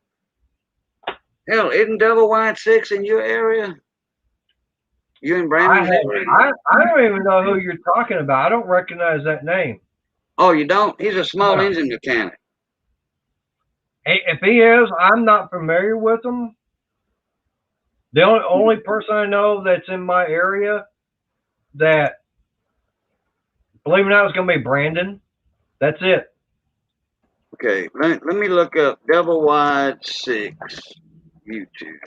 hell, isn't Double Wide 6 in your area? You in Brandon's area? I don't even know who you're talking about. I don't recognize that name. Oh, you don't? He's a small engine mechanic. If he is, I'm not familiar with him. The only person I know that's in my area that, believe it or not, is going to be Brandon. That's it. Okay, let me look up Double Wide 6 YouTube.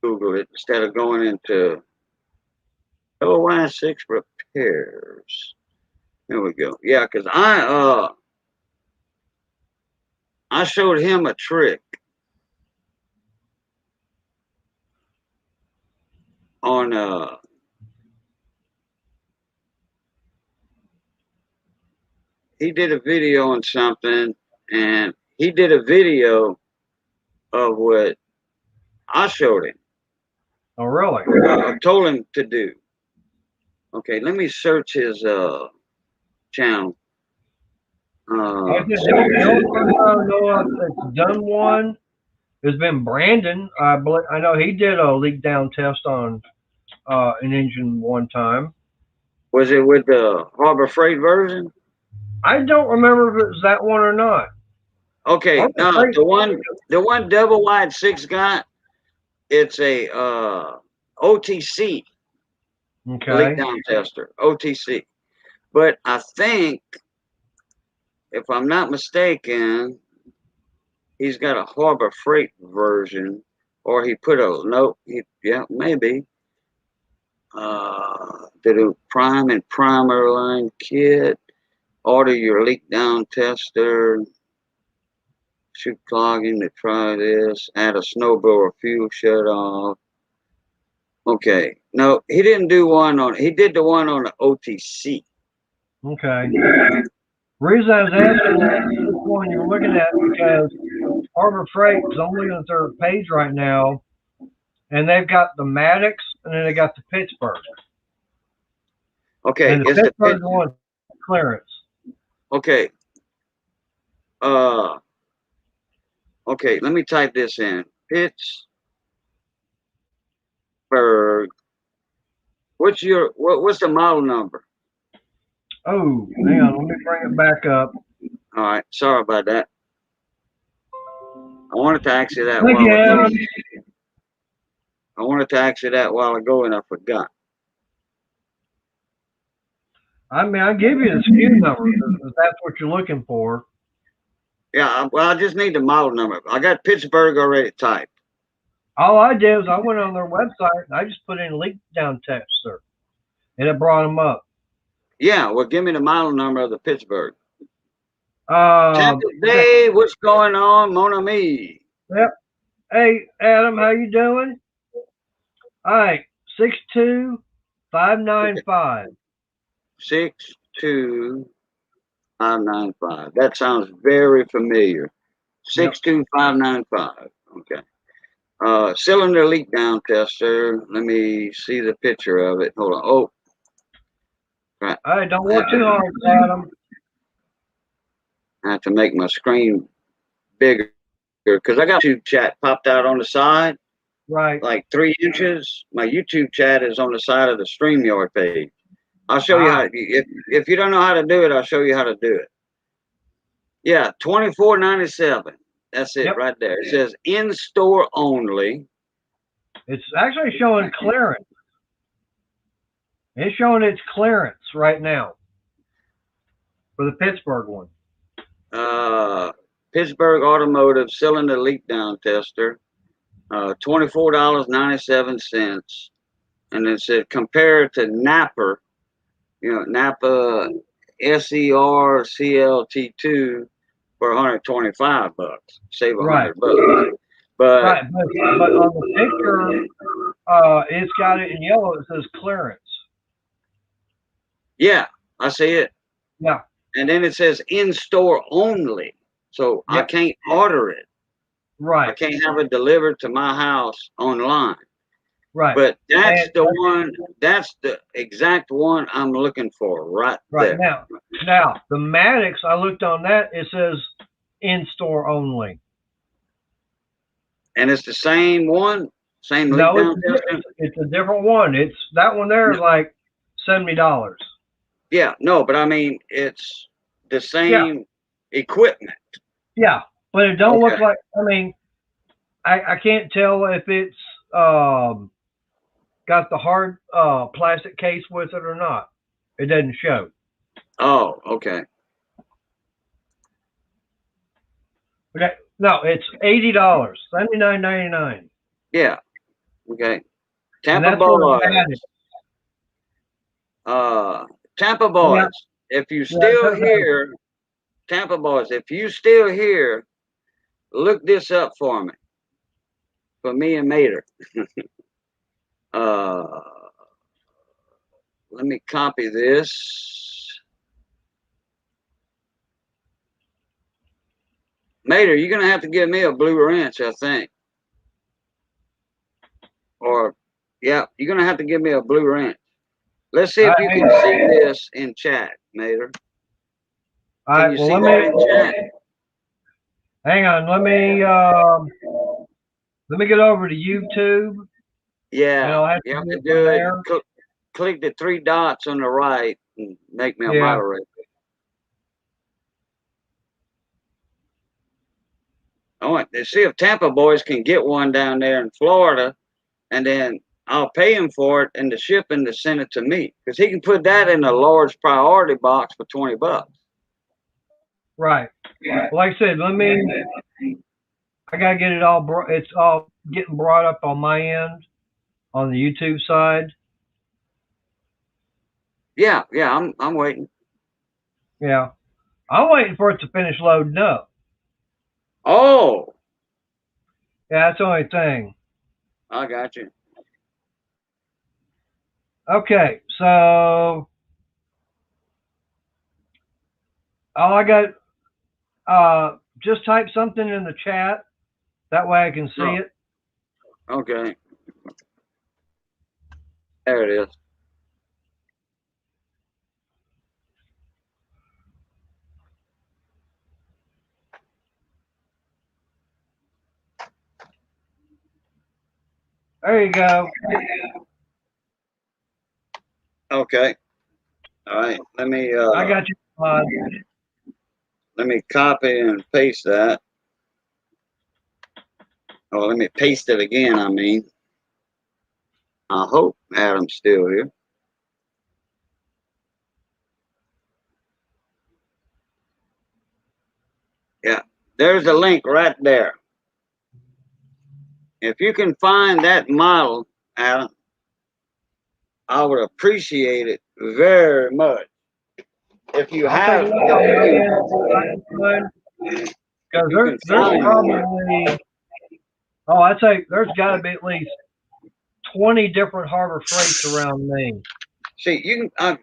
Google it instead of going into Double Wide 6 repairs. There we go. Yeah, because I showed him a trick on he did a video on something, and he did a video of what I showed him. Oh, really? I told him to do. Okay, let me search his channel. The only person I know of that's done one has been Brandon. I know he did a leak down test on an engine one time. Was it with the Harbor Freight version? I don't remember if it was that one or not. Okay, no, the one Double Wide 6 got, it's a OTC leak down tester, OTC. But I think, if I'm not mistaken, he's got a Harbor Freight version, or he put a note. Yeah, maybe. To do prime and primer line kit. Order your leak down tester. Shoot clogging to try this. Add a snowblower fuel shut off. Okay. No, he didn't do one on. He did the one on the OTC. Okay. The reason I was asking that one you're looking at because Harbor Freight is on looking at their page right now, and they've got the Maddox and then they got the Pittsburgh. Okay. And the Pittsburgh one clearance. Okay. Okay, let me type this in. Pittsburgh. What's the model number? Oh, hang on, let me bring it back up. All right, sorry about that. I wanted to ask you that while ago, and I forgot. I mean, I give you the SKU number if that's what you're looking for. Yeah, well, I just need the model number. I got Pittsburgh already typed. All I did was I went on their website and I just put in leak down tester, and it brought them up. Yeah, well, give me the model number of the Pittsburgh. Dave, what's going on, mon ami? Yep. Hey, Adam, how you doing? All right, 62595. 62595. That sounds very familiar. 62595. Okay. Cylinder leak down tester. Let me see the picture of it. Hold on. Oh. Right. All right, don't work too hard, Adam. I have to make my screen bigger because I got YouTube chat popped out on the side. Right. Like 3 inches. My YouTube chat is on the side of the StreamYard page. I'll show you how. If you don't know how to do it, I'll show you how to do it. Yeah, $24.97. That's it right there. It says in store only. It's actually showing clearance. It's showing its clearance right now for the Pittsburgh one. Pittsburgh Automotive cylinder leak down tester, $24.97, and it said compared to Napa, Napa SER CLT2 for $125, save $100. But right, but on the picture, it's got it in yellow. It says clearance. Yeah, I see it. Yeah. And then it says in store only, so I can't order it. Right. I can't have it delivered to my house online. Right. But that's the one. That's the exact one I'm looking for right there. Now the Maddox, I looked on that. It says in store only. And it's the same one, same leak No, down it's a different one. It's that one there is like $70. Yeah, no, but I mean it's the same equipment. Yeah, but it don't look like. I mean, I can't tell if it's got the hard plastic case with it or not. It doesn't show. Oh, okay. Okay, no, it's $80, $79.99. Yeah. Okay. Tampa Boys. Tampa Boys. If you still here, Tampa Boys, if you still here, look this up for me. For me and Mater. Let me copy this. Mater, you're gonna have to give me a blue wrench, I think. Or yeah, you're gonna have to give me a blue wrench. Let's see if you can see this in chat, Mater. All right, well, hang on, let me get over to YouTube. Yeah, you have to do it. Click the 3 dots on the right and make me a moderator. I want to see if Tampa Boys can get one down there in Florida, and then I'll pay him for it and the shipping to send it to me, because he can put that in a large priority box for $20. Right. Well, like I said, I gotta get it all. It's all getting brought up on my end, on the YouTube side. Yeah, I'm waiting. Yeah, I'm waiting for it to finish loading up. Oh. Yeah, that's the only thing. I got you. Okay, so all I got, just type something in the chat. That way I can see it. Okay. There it is. There you go. Okay. All right. Let me. I got you. Let me copy and paste that. Oh, let me paste it again. I mean, I hope Adam's still here. Yeah, there's a link right there. If you can find that model, Adam, I would appreciate it very much. If you have, because there's probably, I'd say there's got to be at least 20 different Harbor Freights around Maine. See, you can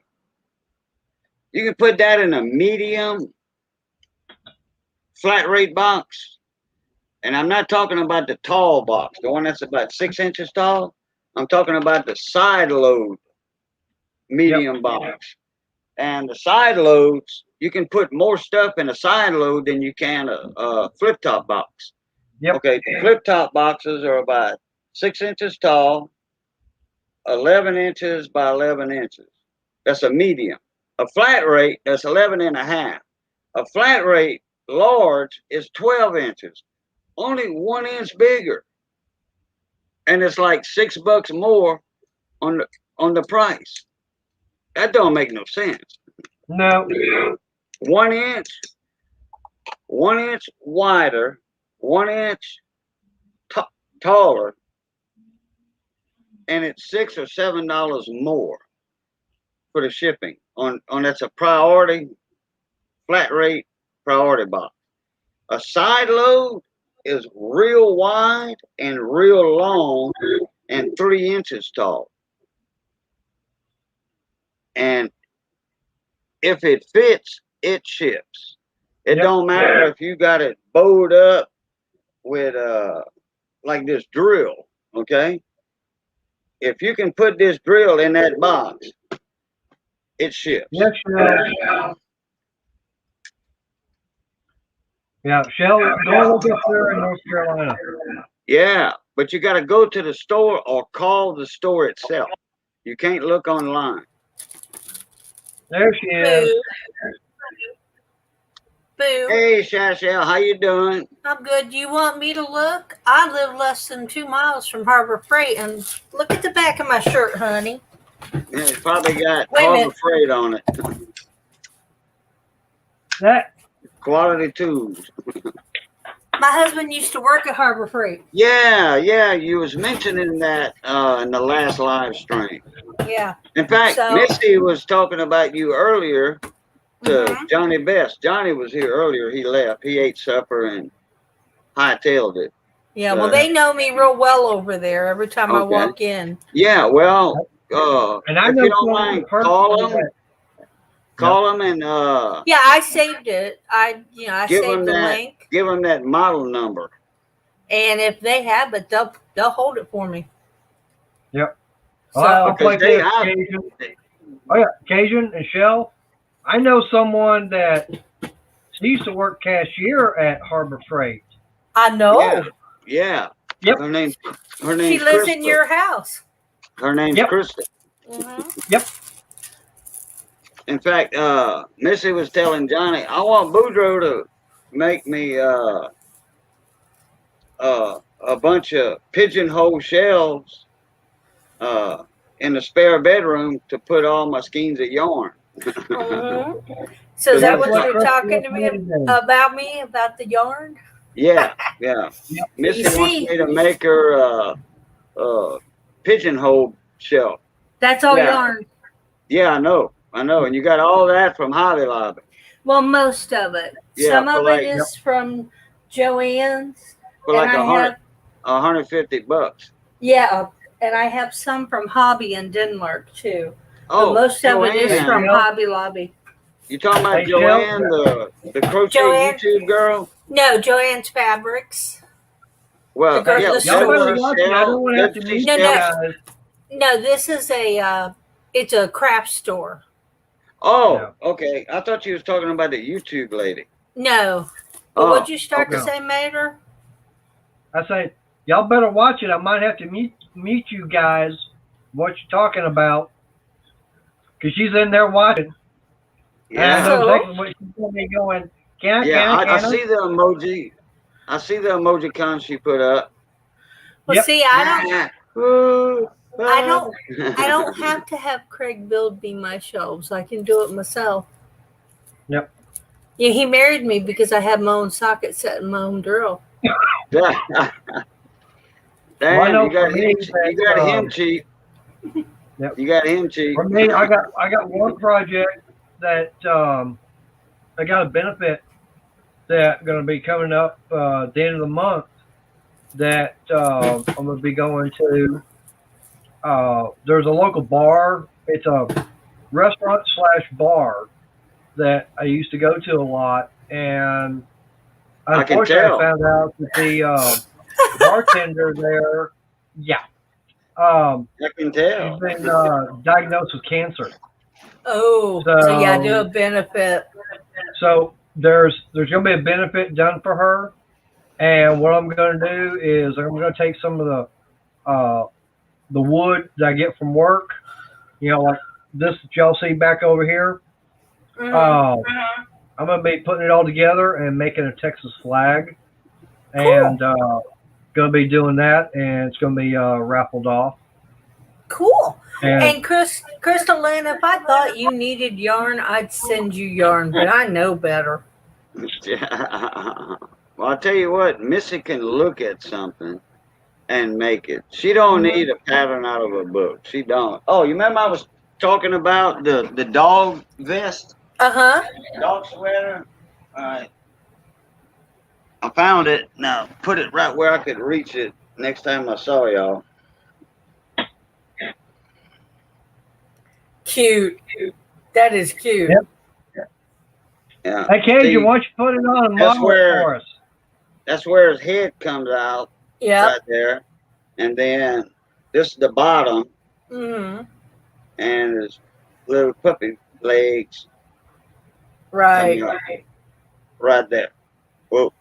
put that in a medium flat rate box, and I'm not talking about the tall box, the one that's about 6 inches tall. I'm talking about the side load medium box. And the side loads, you can put more stuff in a side load than you can a flip top box. Yep. Okay, the flip top boxes are about 6 inches tall, 11 inches by 11 inches. That's a medium. A flat rate, that's 11 and a half. A flat rate large is 12 inches, only 1 inch bigger. and it's like $6 more on the price. That don't make no sense. No. 1 inch wider, 1 inch taller, and it's $6 or $7 more for the shipping on that's a priority flat rate priority box. A side load is real wide and real long and 3 inches tall. And if it fits, it ships. It don't matter if you got it bowed up with like this drill, okay? If you can put this drill in that box, it ships. Yes, Shell. Yeah, Shell, go look up there in North Carolina. Yeah, but you got to go to the store or call the store itself. You can't look online. There she is. Boo. Hey, Shashelle, how you doing? I'm good. You want me to look? I live less than 2 miles from Harbor Freight, and look at the back of my shirt, honey. Yeah, it's probably got Wait a Harbor minute. Freight on it. That Quality tools. My husband used to work at Harbor Freight. Yeah, you was mentioning that in the last live stream. Yeah. In fact, So- Missy was talking about you earlier to Mhm. Johnny Best. Johnny was here earlier. He left. He ate supper and hightailed it. Yeah, well, they know me real well over there every time I Okay. walk in. Yeah, well, and I if know you don't someone mind, personally call them and Yeah, I saved it. I Give saved them the that. link, give them that model number. and if they have it, they'll hold it for me. Yep. So I'll play Because they this, have- Cajun. Oh yeah, Cajun and Shell. I know someone that she used to work cashier at Harbor Freight. I know Yeah. Yep. Her name's she lives in Krista. your house. Her name's Yep. Krista. Mm-hmm. In fact, Missy was telling Johnny, I want Boudreaux to make me a bunch of pigeonhole shelves in the spare bedroom to put all my skeins of yarn. Mm-hmm. So is that That's what you're Krista talking to me Kennedy. about me, about the yarn? Yeah. Missy You wants see- me to make her pigeonhole shelf. That's all Yeah. yarn. Yeah, I know. And you got all that from Hobby Lobby. Well, most of it. Yeah, Some for of like- it is from Joann's. For like and I have, $150. and I have some from Hobby in Denmark too. Oh, But most of it is Joanne. from Yeah. Hobby Lobby. You talking about Hey, Joanne, the crochet Joanne. YouTube girl? No, Joann's Fabrics. Well, The girl- yeah, the Y'all better store. watch it. I don't want to have to meet No, you no. guys. No, this is it's a craft store. Oh, okay. I thought you was talking about the YouTube lady. No. But Oh, what'd you start to okay. say, Mater? I say, y'all better watch it. I might have to meet you guys. What you talking about? Because she's in there watching. And I Yeah, know So- exactly what she's going to be going. Can yeah. I I? see the emoji. I see the emoji con she put up. Well, Yep. see, I don't I have to have Craig build me my shelves. I can do it myself. Yep. Yeah, he married me because I have my own socket set and my own drill. Damn, I know you got for him. me You got that, him cheap. Yep. You got him cheap. For me, I got one project that I got a benefit that going to be coming up at the end of the month that I'm going to be going to. There's a local bar. It's a restaurant / bar that I used to go to a lot, and I can unfortunately, tell. I found out that the bartender there, I can she's tell. been diagnosed with cancer. Oh, so yeah, do a benefit. So there's going to be a benefit done for her, and what I'm going to do is I'm going to take some of the wood that I get from work, like this that y'all see back over here. Mhm. I'm going to be putting it all together and making a Texas flag, and going to be doing that, and it's going to be raffled off. Cool. And And Crystal Lynn, if I thought you needed yarn, I'd send you yarn, but I know better. Well, I'll tell you what, Missy can look at something and make it. She don't need a pattern out of a book. She don't. Oh, you remember I was talking about the dog vest, Uh-huh. dog sweater? All right. I found it. Now, put it right where I could reach it next time I saw y'all. Cute. That is cute. Yep. Yeah. hey, Cajun, See, why don't you put it on and that's model where- it for us? that's where his head comes out Yeah. right there. And then this is the bottom Mm-hmm. and his little puppy legs Right. coming up right there. Whoa.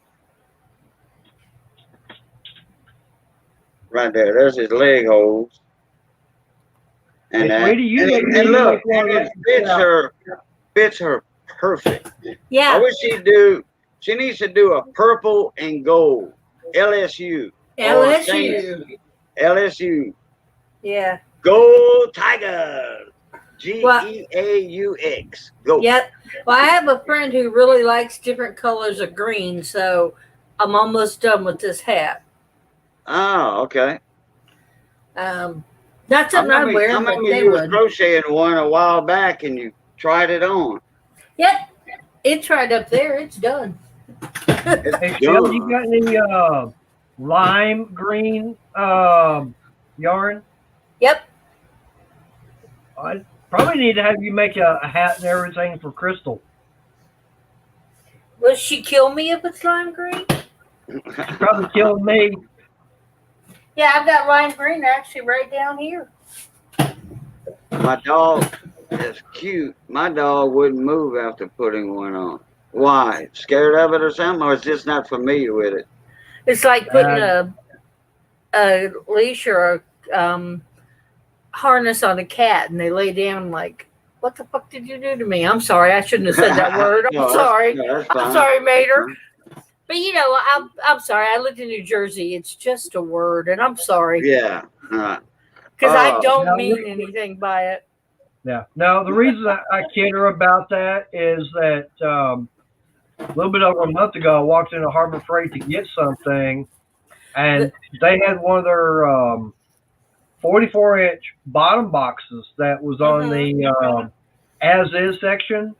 Right there. There's his leg holes. And, Hey, sweetie, you and, make and me look, look like and it that. fits her perfect. I Yeah. wish she needs to do a purple and gold. LSU. LSU. LSU. Yeah. Go Tigers. GEAUX. Go. Yep. Well, I have a friend who really likes different colors of green, so I'm almost done with this hat. Oh, okay. Not something I'd wear, I but remember they you was would. crocheting one a while back and you tried it on. Yep. It's right up there. It's done. Hey, Phil, you got any lime green yarn? Yep. I probably need to have you make a hat and everything for Crystal. Will she kill me if it's lime green? Probably killed me. Yeah, I've got lime green actually right down here. My dog is cute. My dog wouldn't move after putting one on. Why? Scared of it or something? Or is just not familiar with it? It's like putting a leash or a harness on a cat, and they lay down like, "What the fuck did you do to me?" I'm sorry, I shouldn't have said that word. I'm No, sorry. that's I'm fine. sorry, Mater. But you know, I'm sorry. I lived in New Jersey. It's just a word, and I'm sorry Yeah. because I Oh. don't Now, mean anything by it. Yeah. Now, the reason I kid her about that is that a little bit over a month ago, I walked into Harbor Freight to get something, and they had one of their 44-inch bottom boxes that was on the as-is section,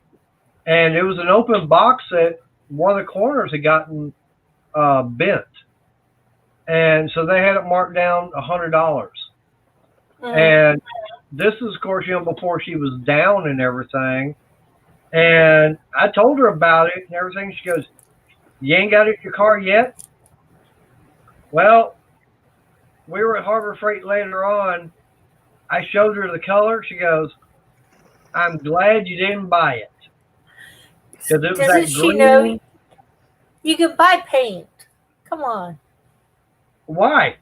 and it was an open box that one of the corners had gotten bent, and so they had it marked down $100. And this is, of course, before she was down and everything. And I told her about it and everything. She goes, "You ain't got it in your car yet?" Well, we were at Harbor Freight later on. I showed her the color. She goes, "I'm glad you didn't buy it." Because it was Doesn't that she green. know you can buy paint? Come on. Why?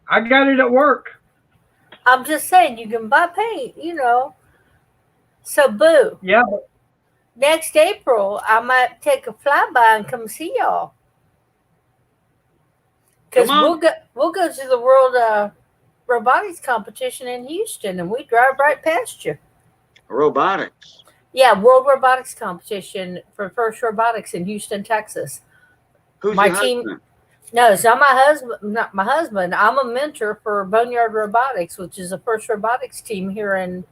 I got it at work. I'm just saying you can buy paint, you know. So, boo. Yeah, but Next April, I might take a flyby and come see y'all. Because Come on. we'll go to the World Robotics Competition in Houston, and we drive right past you. Robotics. Yeah, World Robotics Competition for First Robotics in Houston, Texas. Who's My your team- husband? No, it's not my husband. Not my husband. I'm a mentor for Boneyard Robotics, which is the first robotics team here in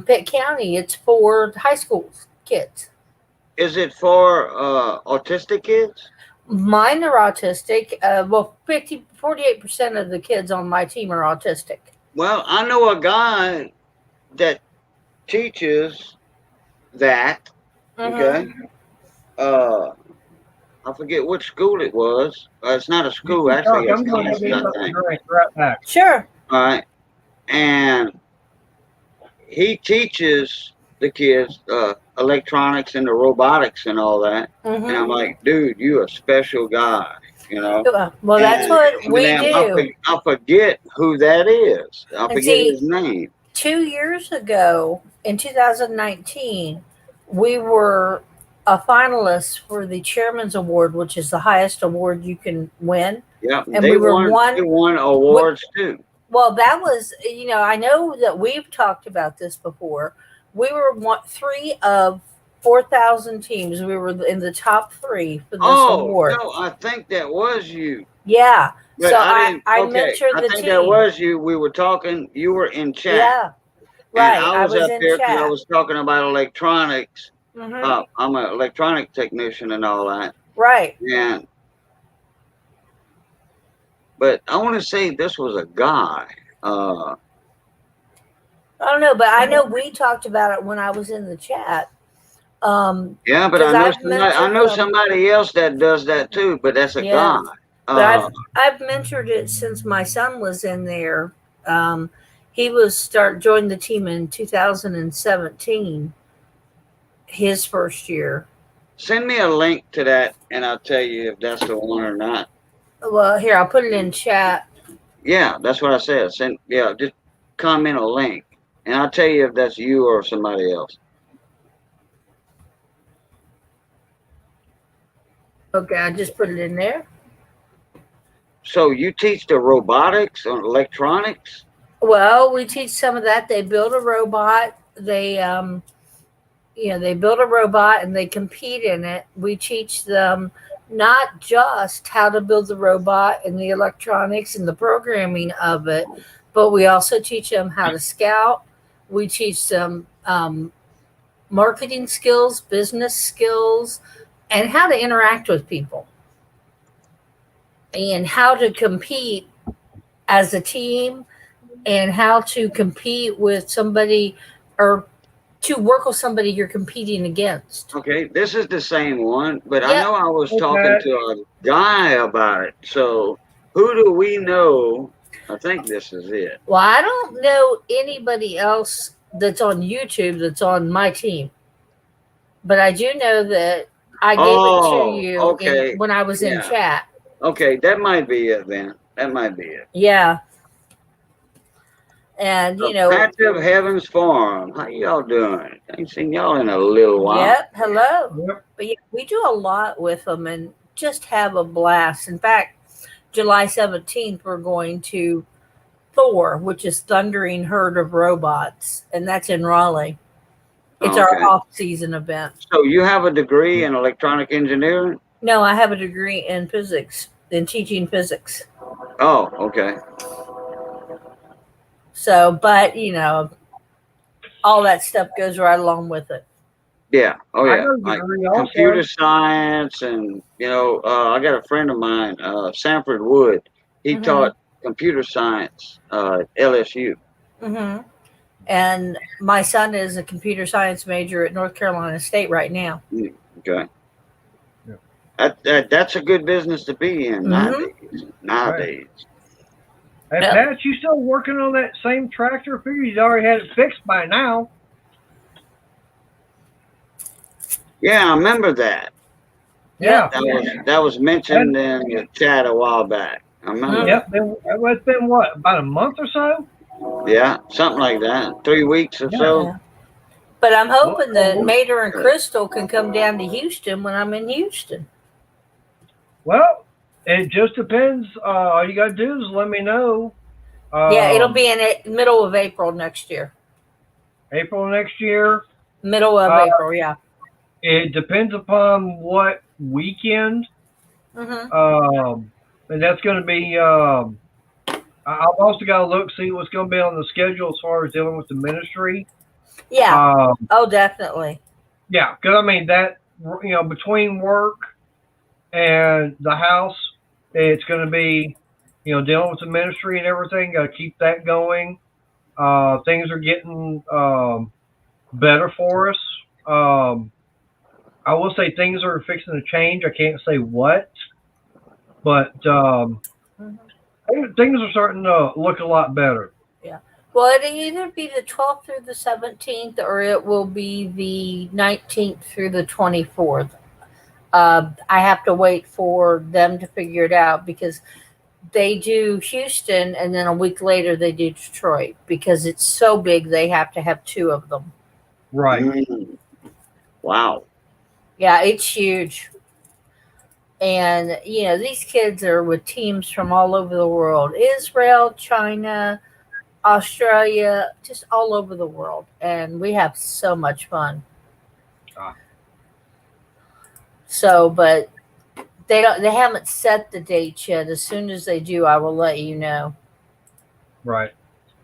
Pitt County. It's for high school kids. Is it for autistic kids? Mine are autistic. Well, 48% of the kids on my team are autistic. Well, I know a guy that teaches that. Okay. I forget which school it was. It's not a school, actually. It's I'm going to college, give you I a think. drink right back. Sure. All right. And he teaches the kids electronics and the robotics and all that. And I'm like, dude, you a special guy, you know? Well, that's And what we then do. I forget who that is. I forget see, his name. 2 years ago, in 2019, we were a finalist for the Chairman's Award, which is the highest award you can win. Yep. And They we were won. They won awards too. Well, that was, I know that we've talked about this before. We were 3 of 4,000 teams. We were in the top 3 for this award. No, I think that was you. Yeah. But so I didn't. I Okay, mentioned I the think team. that was you. We were talking. You were in chat. Yeah. Right. And I was up in there because I chat. was talking about electronics. Mhm. I'm an electronic technician and all that. Right. And but I want to say this was a guy. I don't know, but I know we talked about it when I was in the chat. Yeah, but 'cause I know I've somebody, I mentioned know them. somebody else that does that too. But that's a Yeah. guy. But I've mentored it since my son was in there. He joined the team in 2017, his first year. Send me a link to that, and I'll tell you if that's the one or not. Well, here, I'll put it in chat. Yeah, that's what I said. Just comment a link, and I'll tell you if that's you or somebody else. Okay, I just put it in there. So you teach the robotics or electronics? Well, we teach some of that. They build a robot. They build a robot and they compete in it. We teach them not just how to build the robot and the electronics and the programming of it, but we also teach them how to scout. We teach them marketing skills, business skills, and how to interact with people and how to compete as a team and how to compete with somebody or to work with somebody you're competing against. Okay, this is the same one, but I Yep. know I was talking to a guy about it. So who do we know? I think this is it. Well, I don't know anybody else that's on YouTube that's on my team, but I do know that I gave it to you okay. when I was in chat. Okay, that might be it then. That might be it. Yeah. And Patch of Heaven's Farm. How y'all doing? I ain't seen y'all in a little while. Yep. Hello. Yep. But yeah, we do a lot with them and just have a blast. In fact, July 17th, we're going to Thor, which is Thundering Herd of Robots, and that's in Raleigh. It's our off-season event. So you have a degree in electronic engineering? No, I have a degree in physics, in teaching physics. Oh, okay. So, but all that stuff goes right along with it. Yeah. Oh, I yeah. got a Like degree also. computer science, and I got a friend of mine, Sanford Wood. He taught computer science at LSU. Mm-hmm. And my son is a computer science major at North Carolina State right now. Okay. That's a good business to be in nowadays. Hey, Pat, you still working on that same tractor? I figured you'd already had it fixed by now. Yeah, I remember that. Yeah. That was mentioned in the chat a while back. I remember. Yep. It's been what, about a month or so? Yeah, something like that. 3 weeks or so. Yeah. But I'm hoping that Mater and Crystal can come down to Houston when I'm in Houston. Well, it just depends. All you got to do is let me know. Yeah, it'll be in the middle of April next year. April next year. Middle of April, yeah. It depends upon what weekend. Mm-hmm. And that's going to be. I've also got to look, see what's going to be on the schedule as far as dealing with the ministry. Yeah. Oh, definitely. Yeah, because I mean that between work and the house, it's going to be dealing with the ministry and everything. Got to keep that going. Things are getting better for us. I will say things are fixing to change. I can't say what, but things are starting to look a lot better. Yeah. Well, it'll either be the 12th through the 17th, or it will be the 19th through the 24th. I have to wait for them to figure it out because they do Houston, and then a week later they do Detroit because it's so big they have to have 2 of them. Right. Wow. Yeah, it's huge. And these kids are with teams from all over the world: Israel, China, Australia, just all over the world, and we have so much fun. Ah. So, but they haven't set the date yet. As soon as they do, I will let you know. Right.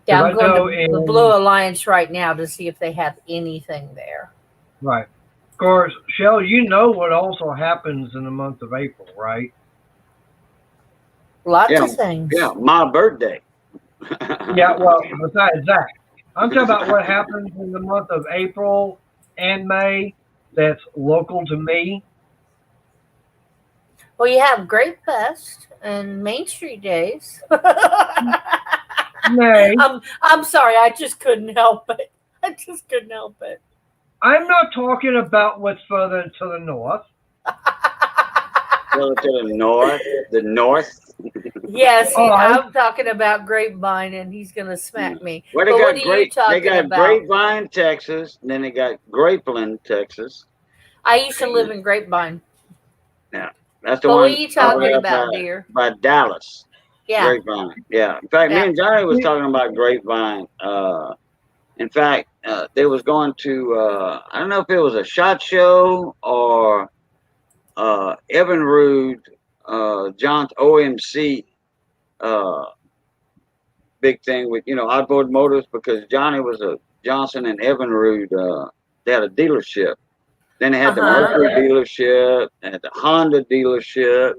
Yeah, 'Cause I'm I going know to the Blue Alliance right now to see if they have anything there. Right. Of course, Shell, you know what also happens in the month of April, right? Lots Yeah. of things. Yeah, my birthday. Yeah, well, besides that, I'm talking about what happens in the month of April and May that's local to me. Well, you have Grape Fest and Main Street Days. Nay, I'm sorry, I just couldn't help it. I just couldn't help it. I'm not talking about what's further to the north. Well, to the north. The north. Yes, Oh, I'm talking about Grapevine, and he's gonna smack me. Well, But what are you They talking got about? Grapevine, Texas. And then they got Grapeland, Texas. I used to live in Grapevine. Yeah, that's the But one. what are you talking up about, dear? by Dallas. Yeah. Grapevine. Yeah. In fact, Yeah. me and Johnny was talking about Grapevine. In fact, they was going to. I don't know if it was a shot show or Evan Rude, John's OMC. Big thing with outboard motors, because Johnny was a Johnson and Evan Rude. They had a dealership. Then they had the Mercury dealership and the Honda dealership.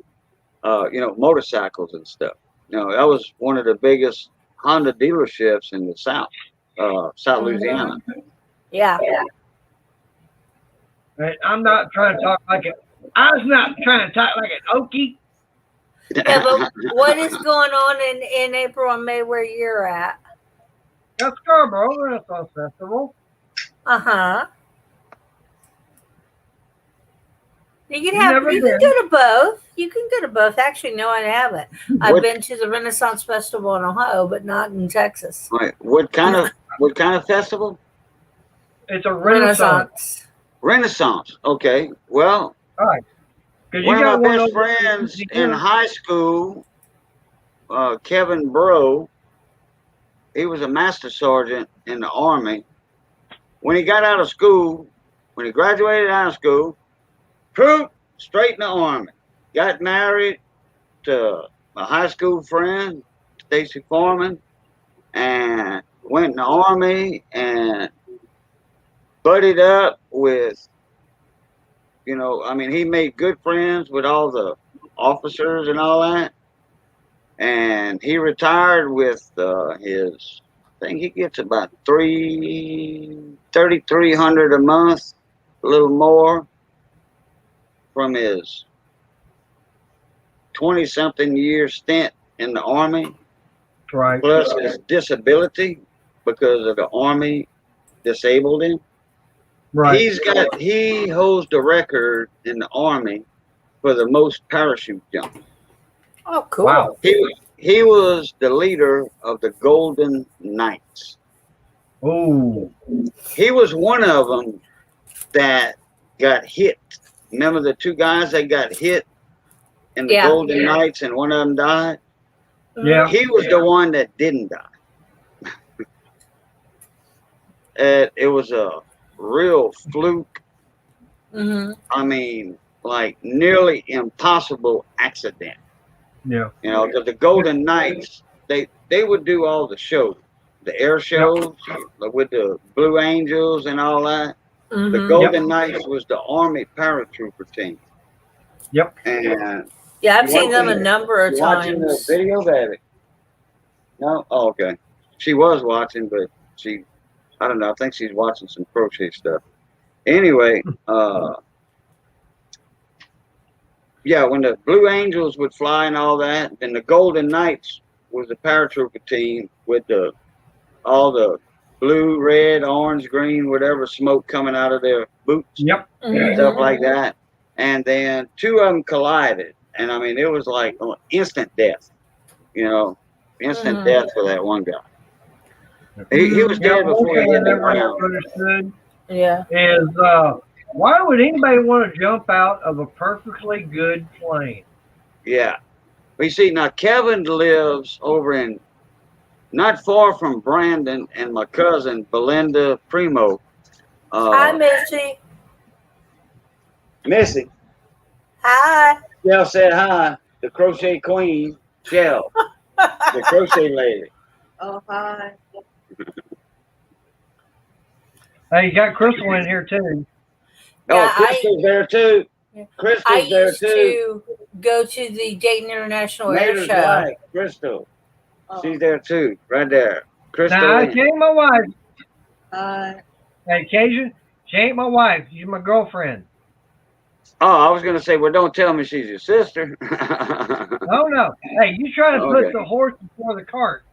Motorcycles and stuff. That was one of the biggest Honda dealerships in the South, South Louisiana. Yeah. And I'm not trying to talk like it. I was not trying to talk like an Okie. Yeah, but what is going on in April and May where you're at? That's Scarborough Renaissance Festival. Uh-huh. You can Never you can been. go to both. You can go to both. Actually, no, I haven't. I've been to the Renaissance Festival in Ohio, but not in Texas. Right. What kind of festival? It's a Renaissance. Renaissance. Okay. Well, All right. 'Cause one you got of my best over friends in high school, Kevin Bro, he was a master sergeant in the Army. When he got out of school, when he graduated out of school, straight in the Army. Got married to a high school friend, Stacy Foreman, and went in the Army and buddied up with, he made good friends with all the officers and all that. And he retired with his, I think he gets about $3,300 a month, a little more, from his 20-something year stint in the Army, Right. plus his disability because of the Army disabled him. Right. He holds the record in the Army for the most parachute jumps. Oh, cool. Wow. He was the leader of the Golden Knights. Oh. He was one of them that got hit. Remember the two guys that got hit in the Golden Knights and one of them died? Yeah. He was the one that didn't die. It was a real fluke. Mm-hmm. I mean, like nearly impossible accident. Yeah. Because the Golden Knights, they would do all the shows, the air shows with the Blue Angels and all that. Mm-hmm. The Golden Knights was the Army paratrooper team. Yep. And yeah, I've seen them a number of watching times. the video, baby? No? Oh, okay. She was watching, but I don't know. I think she's watching some crochet stuff. Anyway, when the Blue Angels would fly and all that, and the Golden Knights was the paratrooper team with all the blue, red, orange, green, whatever smoke coming out of their boots. Yep. And stuff like that. And then two of them collided. And I mean, it was like instant death. Instant death for that one guy. He was dead before he hit the ground. Understood Yeah. is Why would anybody want to jump out of a perfectly good plane? Yeah. We see now Kevin lives over in not far from Brandon and my cousin Belinda Primo. Hi, Missy. Missy. Hi. Shell said hi. The crochet queen, Shell, the crochet lady. Oh, hi. Hey, you got Crystal in here too. Oh, Yeah, Crystal's there too. I Crystal's there used too. to go to the Dayton International Air Mater's Show. wife, Crystal. Oh, She's there too, right there. Crystal. Now, Lynn. she ain't my wife. hi. Hey, Cajun, she ain't my wife. She's my girlfriend. Oh, I was gonna say, well, don't tell me she's your sister. Oh, no. Hey, you try to Okay. put the horse before the cart.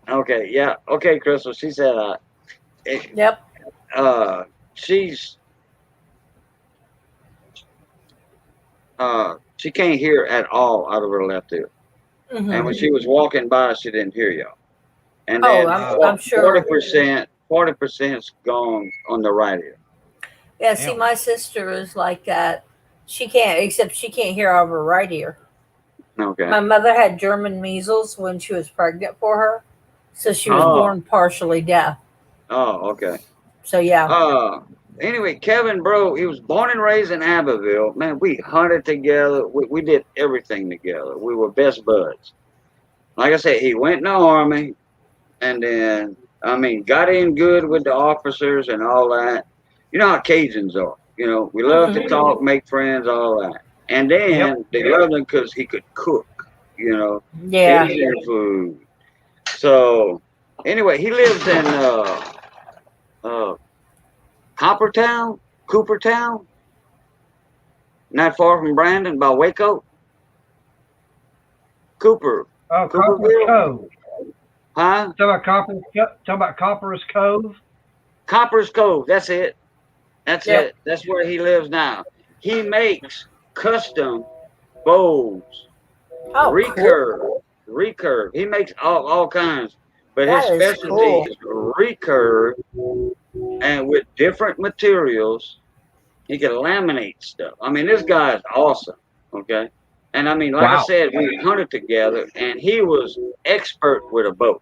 Okay, yeah, okay, Crystal. She said, Yep. she's she can't hear at all out of her left ear. Mhm. And when she was walking by, she didn't hear y'all. And Oh, then I'm sure. 40%'s gone on the right ear. Yeah, see, Damn. my sister is like that. She can't, except she can't hear out of her right ear. Okay. My mother had German measles when she was pregnant for her, so she was Oh. born partially deaf. Oh, okay. So yeah. Anyway, Kevin, bro, he was born and raised in Abbeville. Man, we hunted together. We did everything together. We were best buds. Like I said, he went in the Army, and then, I mean, got in good with the officers and all that. You know how Cajuns are. You know, we love to talk, make friends, all that. And then they loved him because he could cook, you know, Yeah. Asian food. So, anyway, he lives in Coopertown, not far from Brandon, by Waco. Cooper, Oh, Cooperville? Copper's Cove. huh? Talking about Copper's Cove. Copper's Cove. That's it. That's Yep. it. That's where he lives now. He makes custom bows, Oh, recurve. He makes all kinds, but That his is specialty cool. is recurve, and with different materials, he can laminate stuff. I mean, this guy is awesome. Okay, and I mean, like I Wow. said, we hunted together, and he was expert with a bow.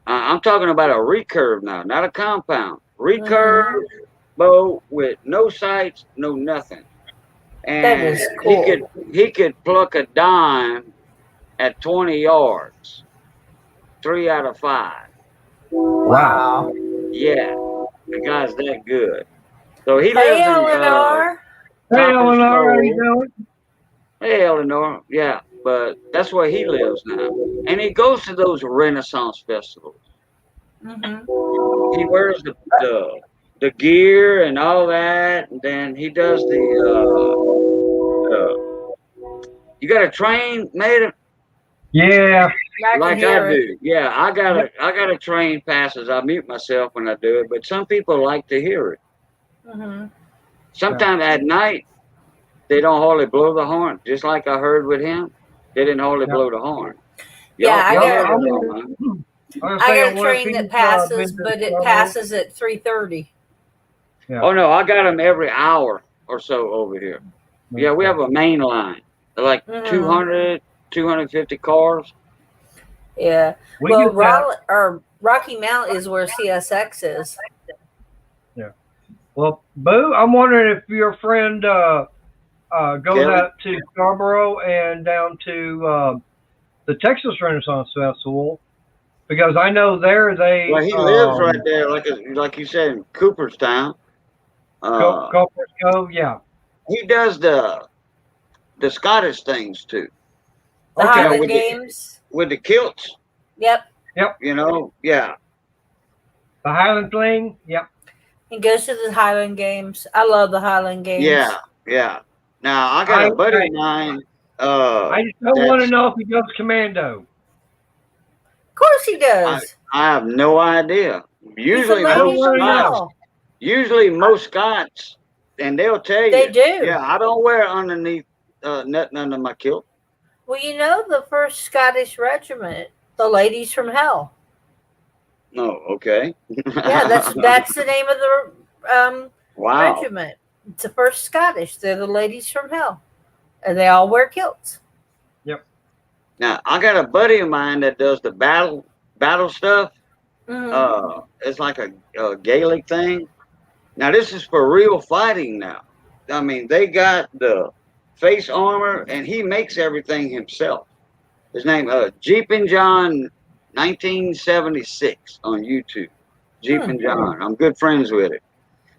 I'm talking about a recurve now, not a compound. Recurve bow with no sights, no nothing. And That is cool. he could pluck a dime at 20 yards, 3 out of 5. Wow. Yeah, the guy's that good. So he Hey, lives in Eleanor. Hey, Copper's Eleanor, how you Cove. doing? Hey, Eleanor. Yeah, but that's where he lives now. And he goes to those Renaissance festivals. He wears the gear and all that, and then he does you got a train made Yeah. I can like hear I it. do. Yeah, I got a train passes. I mute myself when I do it, but some people like to hear it. Sometimes at night they don't hardly blow the horn, just like I heard with him. They didn't hardly blow the horn. Yeah, I y'all got- heard it I'm- all, man. I got a train that passes, but it passes at 3:30. Oh no, I got them every hour or so over here. Yeah, we have a main line, like 200, 250 cars. Yeah. We Well, just got- Rocky Mount is where CSX is. Well, Boo, I'm wondering if your friend goes Kelly? out to Scarborough and down to the Texas Renaissance Festival, because I know there they. Well, he lives right there, like you said, in Cooperstown. Copper's Cove, yeah. He does the Scottish things too, The Okay. Highland with the- Games. with the kilts. Yep. You know, yeah. The Highland Fling, yep. He goes to the Highland Games. I love the Highland Games. Yeah. Now I got a buddy of mine. I just don't want to know if he goes commando. Of course he does. I have no idea. Usually He's a lady most from Scots, hell. most Scots, and they'll tell you. They do. Yeah, I don't wear underneath nothing under my kilt. Well, you know the first Scottish regiment, the Ladies from Hell. No, okay. Yeah, that's the name of the wow. regiment. It's the First Scottish. They're the ladies from hell, and they all wear kilts. Now I got a buddy of mine that does the battle stuff. Mhm. It's like a Gaelic thing. Now this is for real fighting now. I mean, they got the face armor, and he makes everything himself. His name, Jeep and John, 1976 on YouTube. Jeep and John. I'm good friends with him.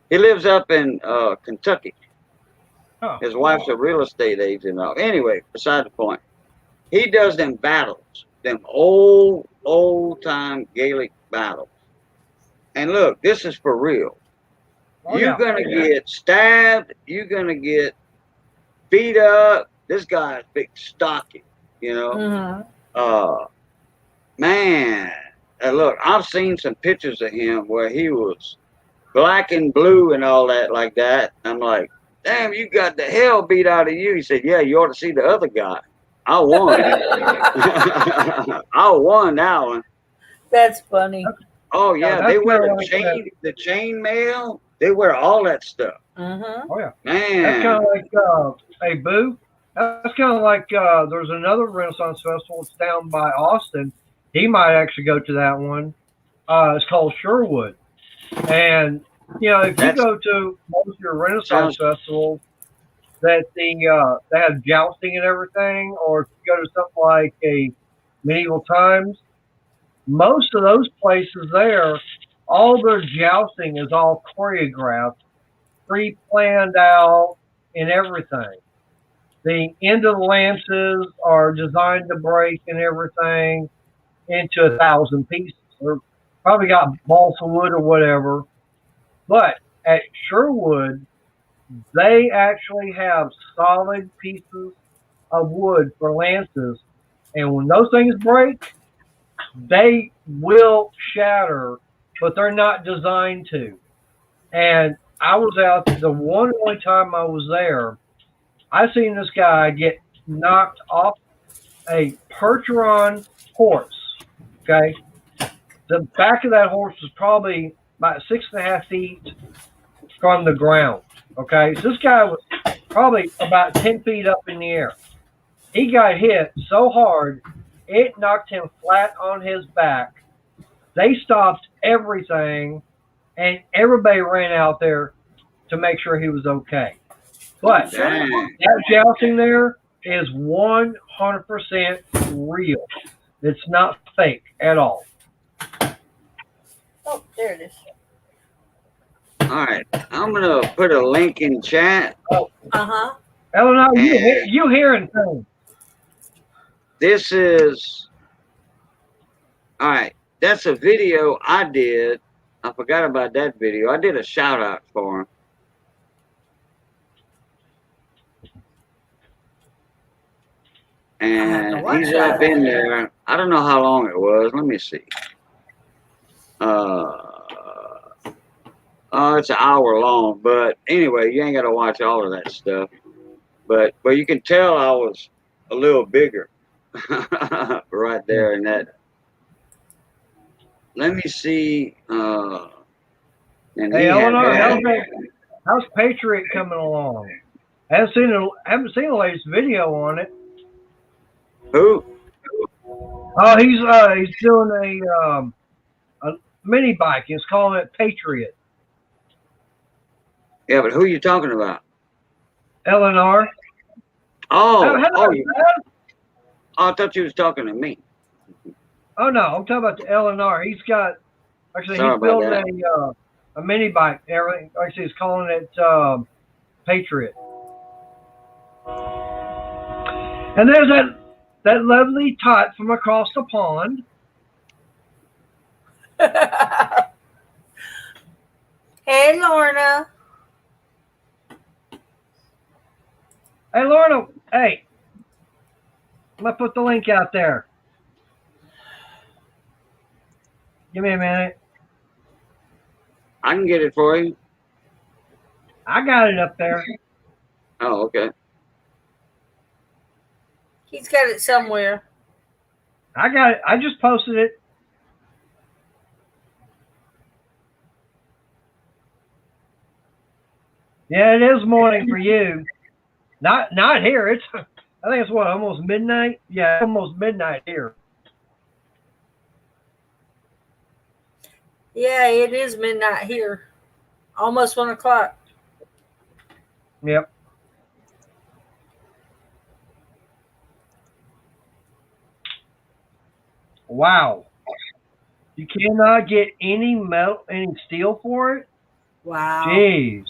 He lives up in Kentucky. Oh, His wife's a real estate agent. Anyway, beside the point. He does them battles, them old time Gaelic battles. And look, this is for real. oh You're yeah. gonna get stabbed. You're gonna get beat up. This guy's big, stocky. You know, Mhm. man. And look, I've seen some pictures of him where he was black and blue and all that like that. I'm like, damn, you got the hell beat out of you. He said, yeah, you ought to see the other guy. I won. I won that one. That's funny. Oh Yeah, yeah, that's they wear kinda the like chain, the chain mail. They wear all that stuff. Mhm. Oh yeah. Man, That's kind of like hey Boo. That's kind of like there's another Renaissance festival. It's down by Austin. He might actually go to that one. It's called Sherwood, and you know if you that's go to most of your Renaissance sounds. festivals, that they have jousting and everything, or if you go to something like a medieval times, most of those places there, all their jousting is all choreographed, pre-planned out, and everything. The end of the lances are designed to break and everything into 1,000 pieces. They're probably got balsa wood or whatever. But at Sherwood, they actually have solid pieces of wood for lances. And when those things break, they will shatter, but they're not designed to. And I was out the one only time I was there, I seen this guy get knocked off a Percheron horse. Okay, the back of that horse was probably about 6.5 feet from the ground. Okay, so this guy was probably about 10 feet up in the air. He got hit so hard, it knocked him flat on his back. They stopped everything, and everybody ran out there to make sure he was okay. But Dang. that jousting there is 100% real. It's not fake at all. Oh, there it is. All right, I'm gonna put a link in chat. Uh-huh. Eleanor, And you hearing things? this is all right. That's a video I did. I forgot about that video. I did a shout out for him. have to And watch he's that. up in there. I don't know how long it was. Let me see. It's an hour long, but anyway, you ain't got to watch all of that stuff. But you can tell I was a little bigger right there in that. Let me see. And Hey, he had Eleanor, that. how's Patriot coming along? Haven't seen the latest video on it. Who? Oh, he's doing a mini bike. He's calling it Patriot. Yeah, but who you talking about? Eleanor. Oh, Hello, I thought you was talking to me. Oh no, I'm talking about the Eleanor. He's got actually Sorry he's about building a mini bike and everything. Actually, he's calling it Patriot. And there's that lovely tot from across the pond. Hey, Lorna. Hey, Lorna. Hey, I'm gonna put the link out there. Give me a minute. I can get it for you. I got it up there. Oh, okay. He's got it somewhere. I got it. I just posted it. Yeah, it is morning for you. Not here. It's I think it's what, almost midnight? Yeah, almost midnight here. Yeah, it is midnight here. Almost 1 o'clock. Yep. Wow. You cannot get any steel for it? Wow. Jeez.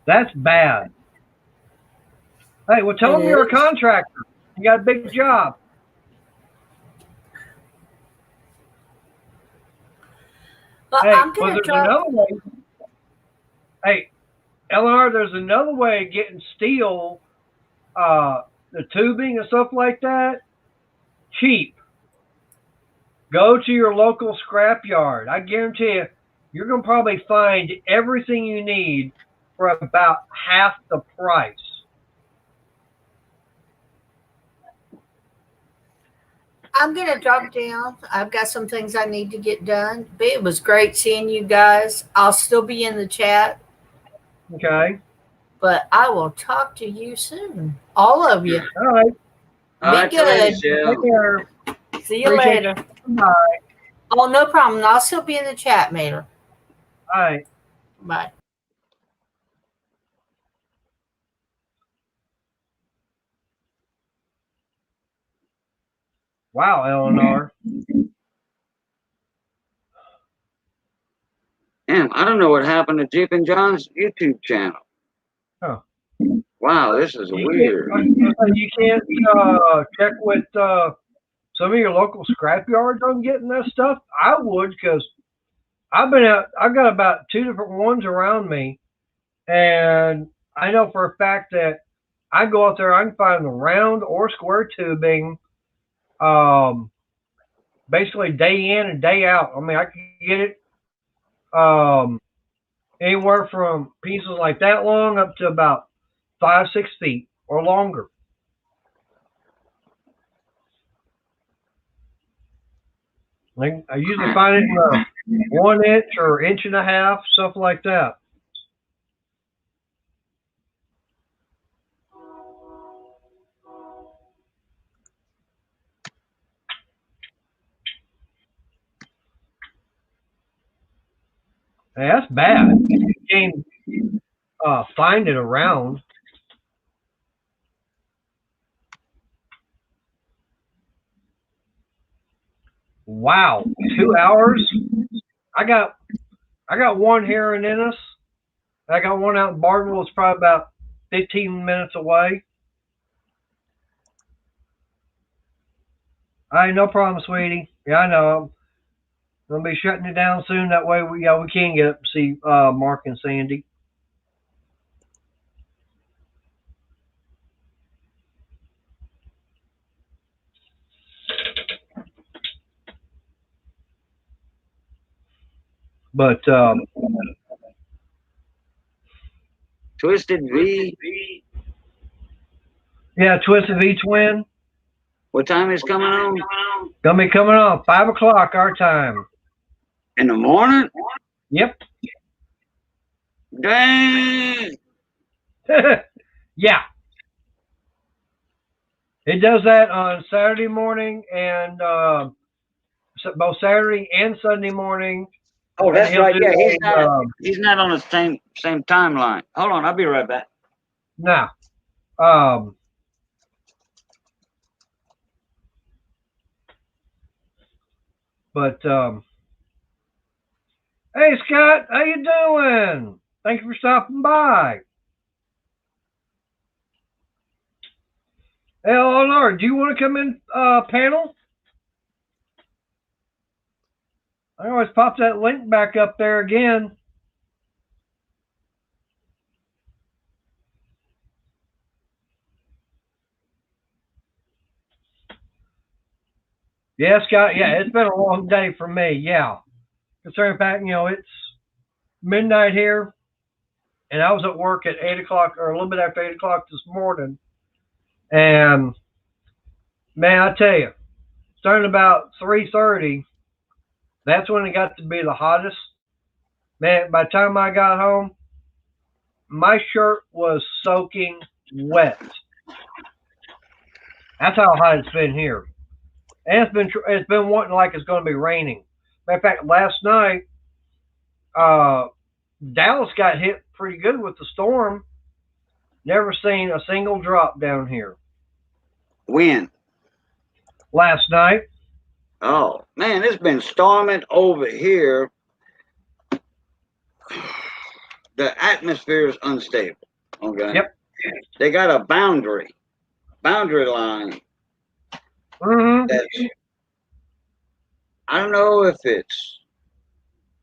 That's bad. Hey, well, tell It them you're a is. contractor. You got a big job. Well, Hey, I'm well, gonna there's drop. another way. Hey, Eleanor, there's another way of getting steel, the tubing and stuff like that, cheap. Go to your local scrap yard. I guarantee you, you're going to probably find everything you need for about half the price. I'm gonna drop down. I've got some things I need to get done. But it was great seeing you guys. I'll still be in the chat, Okay? but I will talk to you soon. All of you. All right. All right, Be good. Shell. Take care. See you Appreciate later. Bye. Oh, no problem. I'll still be in the chat, Mater. All right. Bye. Wow, Eleanor. Damn, I don't know what happened to Jeep and John's YouTube channel. Huh. Wow, this is weird. You can't check with some of your local scrap yards on getting that stuff. I would, because I've got about 2 different ones around me, and I know for a fact that I go out there, I can find the round or square tubing, basically day in and day out. I mean, I can get it anywhere from pieces like that long up to about 5-6 feet or longer. I usually find it in a 1 inch or inch and a half, stuff like that. Hey, that's bad. You can't find it around. Wow, 2 hours. I got one here in Ennis. I got one out in Bartonville. It's probably about 15 minutes away. All right, no problem, sweetie. Yeah, I know. I'm gonna be shutting it down soon. That way, we can get up and see Mark and Sandy. But Twisted V. yeah, Twisted V Twin. What time is coming on? Gonna be coming on 5 o'clock our time. In the morning? Yep. Dang. Yeah. It does that on Saturday morning and both Saturday and Sunday morning. Oh, that's he'll right. do Yeah, he's not on the same timeline. Hold on, I'll be right back. Now, but hey Scott, how you doing? Thank you for stopping by. Hey Eleanor, do you want to come in panel? I always pop that link back up there again. Yeah, Scott. Yeah, it's been a long day for me. Yeah, concerning fact, it's midnight here, and I was at work at 8 o'clock or a little bit after 8 o'clock this morning, and man, I tell you, starting about 3:30, that's when it got to be the hottest. Man, by the time I got home, my shirt was soaking wet. That's how hot it's been here, and it's been wanting like it's going to be raining. Matter of fact, last night, uh, Dallas got hit pretty good with the storm. Never seen a single drop down here. When? Last night, Oh man, it's been storming over here. The atmosphere is unstable. Okay. Yep. They got a boundary line mm-hmm. that's, I don't know if it's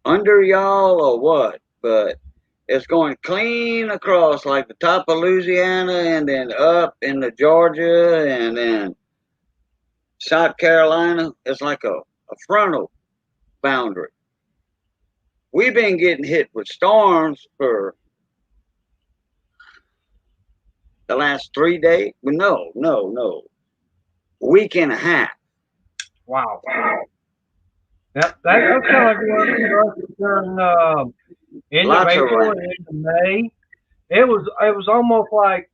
under y'all or what, but it's going clean across like the top of Louisiana and then up into Georgia and then South Carolina. It's like a frontal boundary. We've been getting hit with storms for the last 3 days. No. Week and a half. Wow. Yep, that's kind of like what during end of Lots of April rain. and into May. It was almost like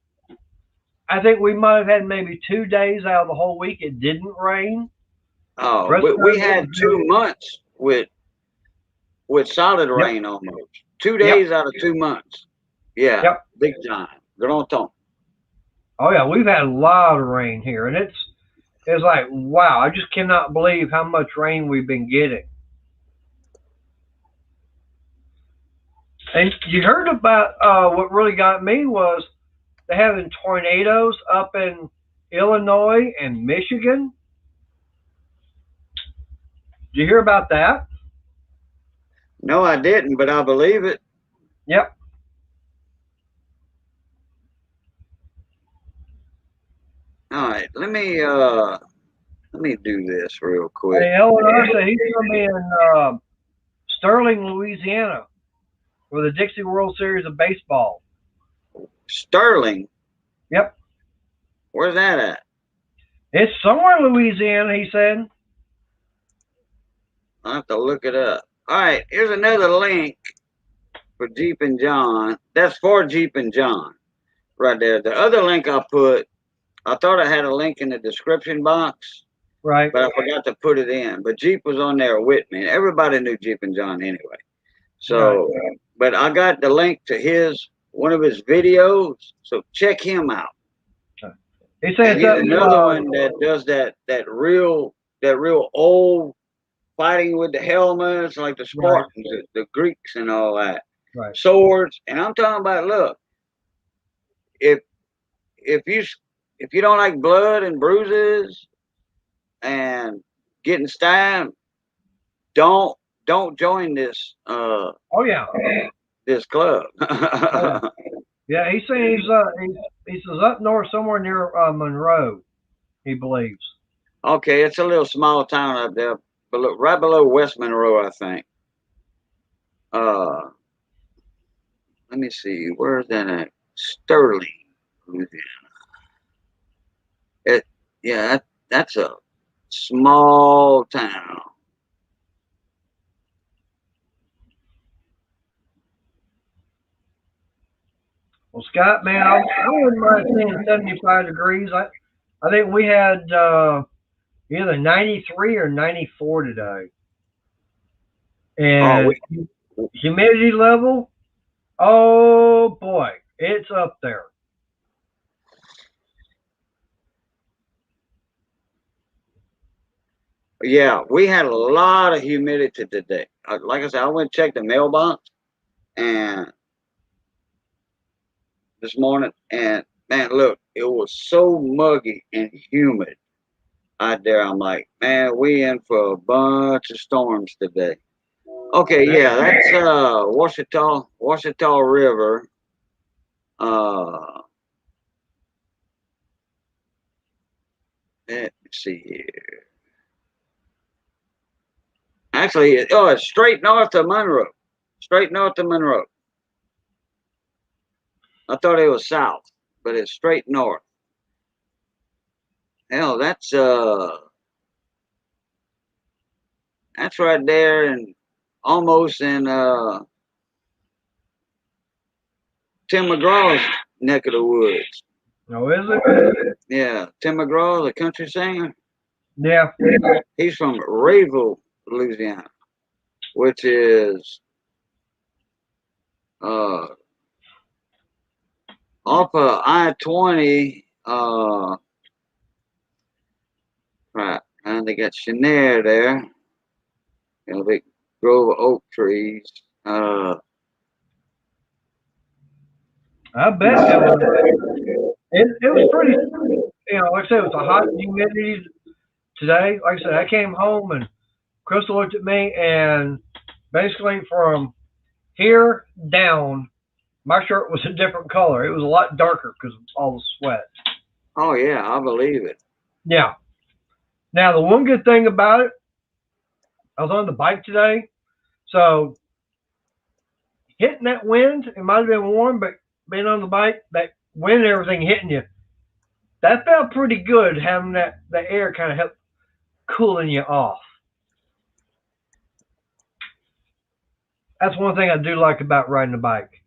I think we might have had maybe 2 days out of the whole week it didn't rain. Oh, Rest of we it had was 2 months with solid Yep. rain almost. 2 days out of 2 months. Yeah, Yep. big time. Grand temps. Oh yeah, we've had a lot of rain here, and it's like wow, I just cannot believe how much rain we've been getting. And you heard about what really got me was they're having tornadoes up in Illinois and Michigan. Did you hear about that? No, I didn't, but I believe it. Yep. All right, let me do this real quick. Hey, Illinois said he's going to be in Sterling, Louisiana, for the Dixie World Series of baseball. Sterling. Yep. Where's that at? It's somewhere in Louisiana, he said. I'll have to look it up. All right, here's another link for Jeep and John. That's for Jeep and John right there. The other link I put, I thought I had a link in the description box, Right. but I forgot to put it in. But Jeep was on there with me. Everybody knew Jeep and John anyway. So, but I got the link to one of his videos. So check him out. He said And he's another one that does that real old fighting with the helmets, like the Spartans, the Greeks, and all that. Right. Swords, and I'm talking about. Look, if you don't like blood and bruises and getting stabbed, don't join this. Oh yeah. This club. Yeah, he's saying he says up north somewhere near Monroe, he believes. Okay, it's a little small town up there, right below West Monroe, I think. Let me see, where's that at? Sterling, Louisiana. That's a small town. Well, Scott, man, I wouldn't mind seeing 75 degrees. I think we had either 93 or 94 today. And humidity level, oh boy, it's up there. Yeah, we had a lot of humidity today. Like I said, I went and checked the mailbox and this morning, and man, look, it was so muggy and humid out there. I'm like, man, we in for a bunch of storms today. Okay, yeah, that's Ouachita River. Let me see here. Actually, it's straight north of Monroe. Straight north of Monroe. I thought it was south, but it's straight north. Hell, that's right there and almost in Tim McGraw's neck of the woods. Oh, is it? Yeah, Tim McGraw, the country singer. Yeah. He's from Rayville, Louisiana, which is off of I-20. Right, and they got Chenier there. You know, big grove of oak trees. I bet it was pretty, you know, like I said, it was a hot humidity today. Like I said, I came home and Crystal looked at me and basically from here down, my shirt was a different color. It was a lot darker because of all the sweat. Oh yeah, I believe it. Yeah. Now, the one good thing about it, I was on the bike today, so hitting that wind, it might have been warm, but being on the bike, that wind and everything hitting you, that felt pretty good, having the air kind of help cooling you off. That's one thing I do like about riding a bike.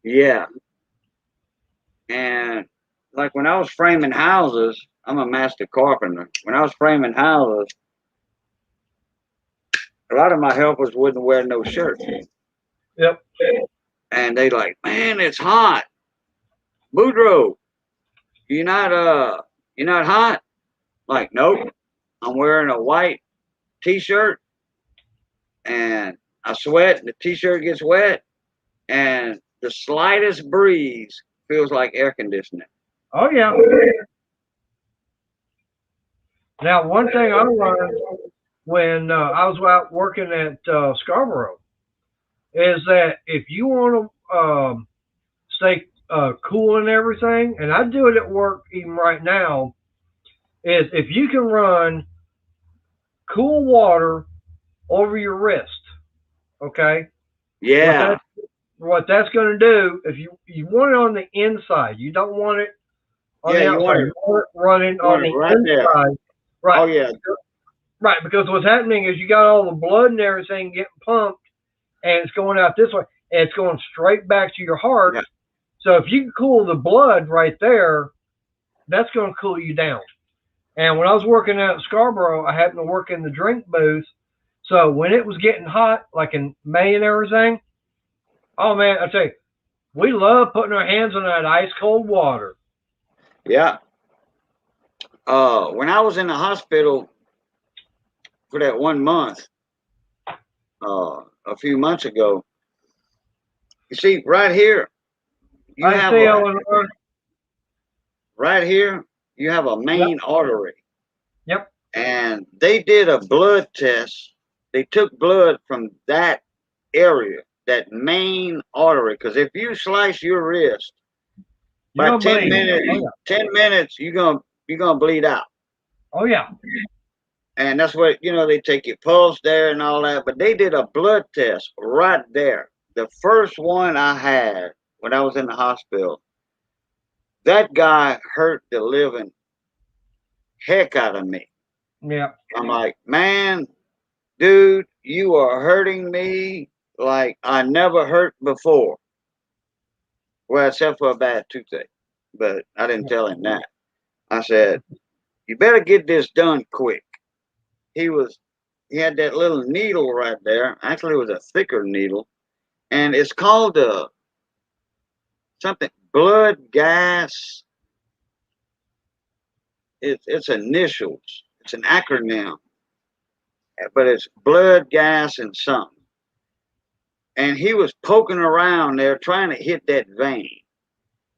Yeah. And like when I was framing houses, I'm a master carpenter. When I was framing houses, a lot of my helpers wouldn't wear no shirts. Yep. And they like, man, it's hot. Boudreaux, you're not hot? Like, nope. I'm wearing a white t-shirt and I sweat and the t-shirt gets wet and the slightest breeze feels like air conditioning. Oh, yeah. Now, one thing I learned when I was out working at Scarborough is that if you want to stay cool and everything, and I do it at work even right now, is if you can run cool water over your wrist, okay? Yeah. What that's going to do, if you want it on the inside, you don't want it on the outside. You want it running on the right inside. there. Right. Oh, yeah. Right, because what's happening is you got all the blood and everything getting pumped, and it's going out this way, and it's going straight back to your heart. Yeah. So if you can cool the blood right there, that's going to cool you down. And when I was working out at Scarborough, I happened to work in the drink booth. So when it was getting hot, like in May and everything, oh man, I tell you, we love putting our hands on that ice cold water. Yeah. When I was in the hospital for that 1 month, a few months ago, you see right here, right here, you have a main artery. Yep. And they did a blood test. They took blood from that area, that main artery. Because if you slice your wrist, by 10 minutes, 10 minutes, you're gonna bleed out. Oh yeah. And that's what, they take your pulse there and all that. But they did a blood test right there. The first one I had when I was in the hospital, that guy hurt the living heck out of me. Yeah. I'm like, man, dude, you are hurting me like I never hurt before. Well, except for a bad toothache. But I didn't tell him that. I said, you better get this done quick. He had that little needle right there. Actually, it was a thicker needle. And it's called something blood gas. It's initials. It's an acronym. But it's blood gas and something. And he was poking around there trying to hit that vein.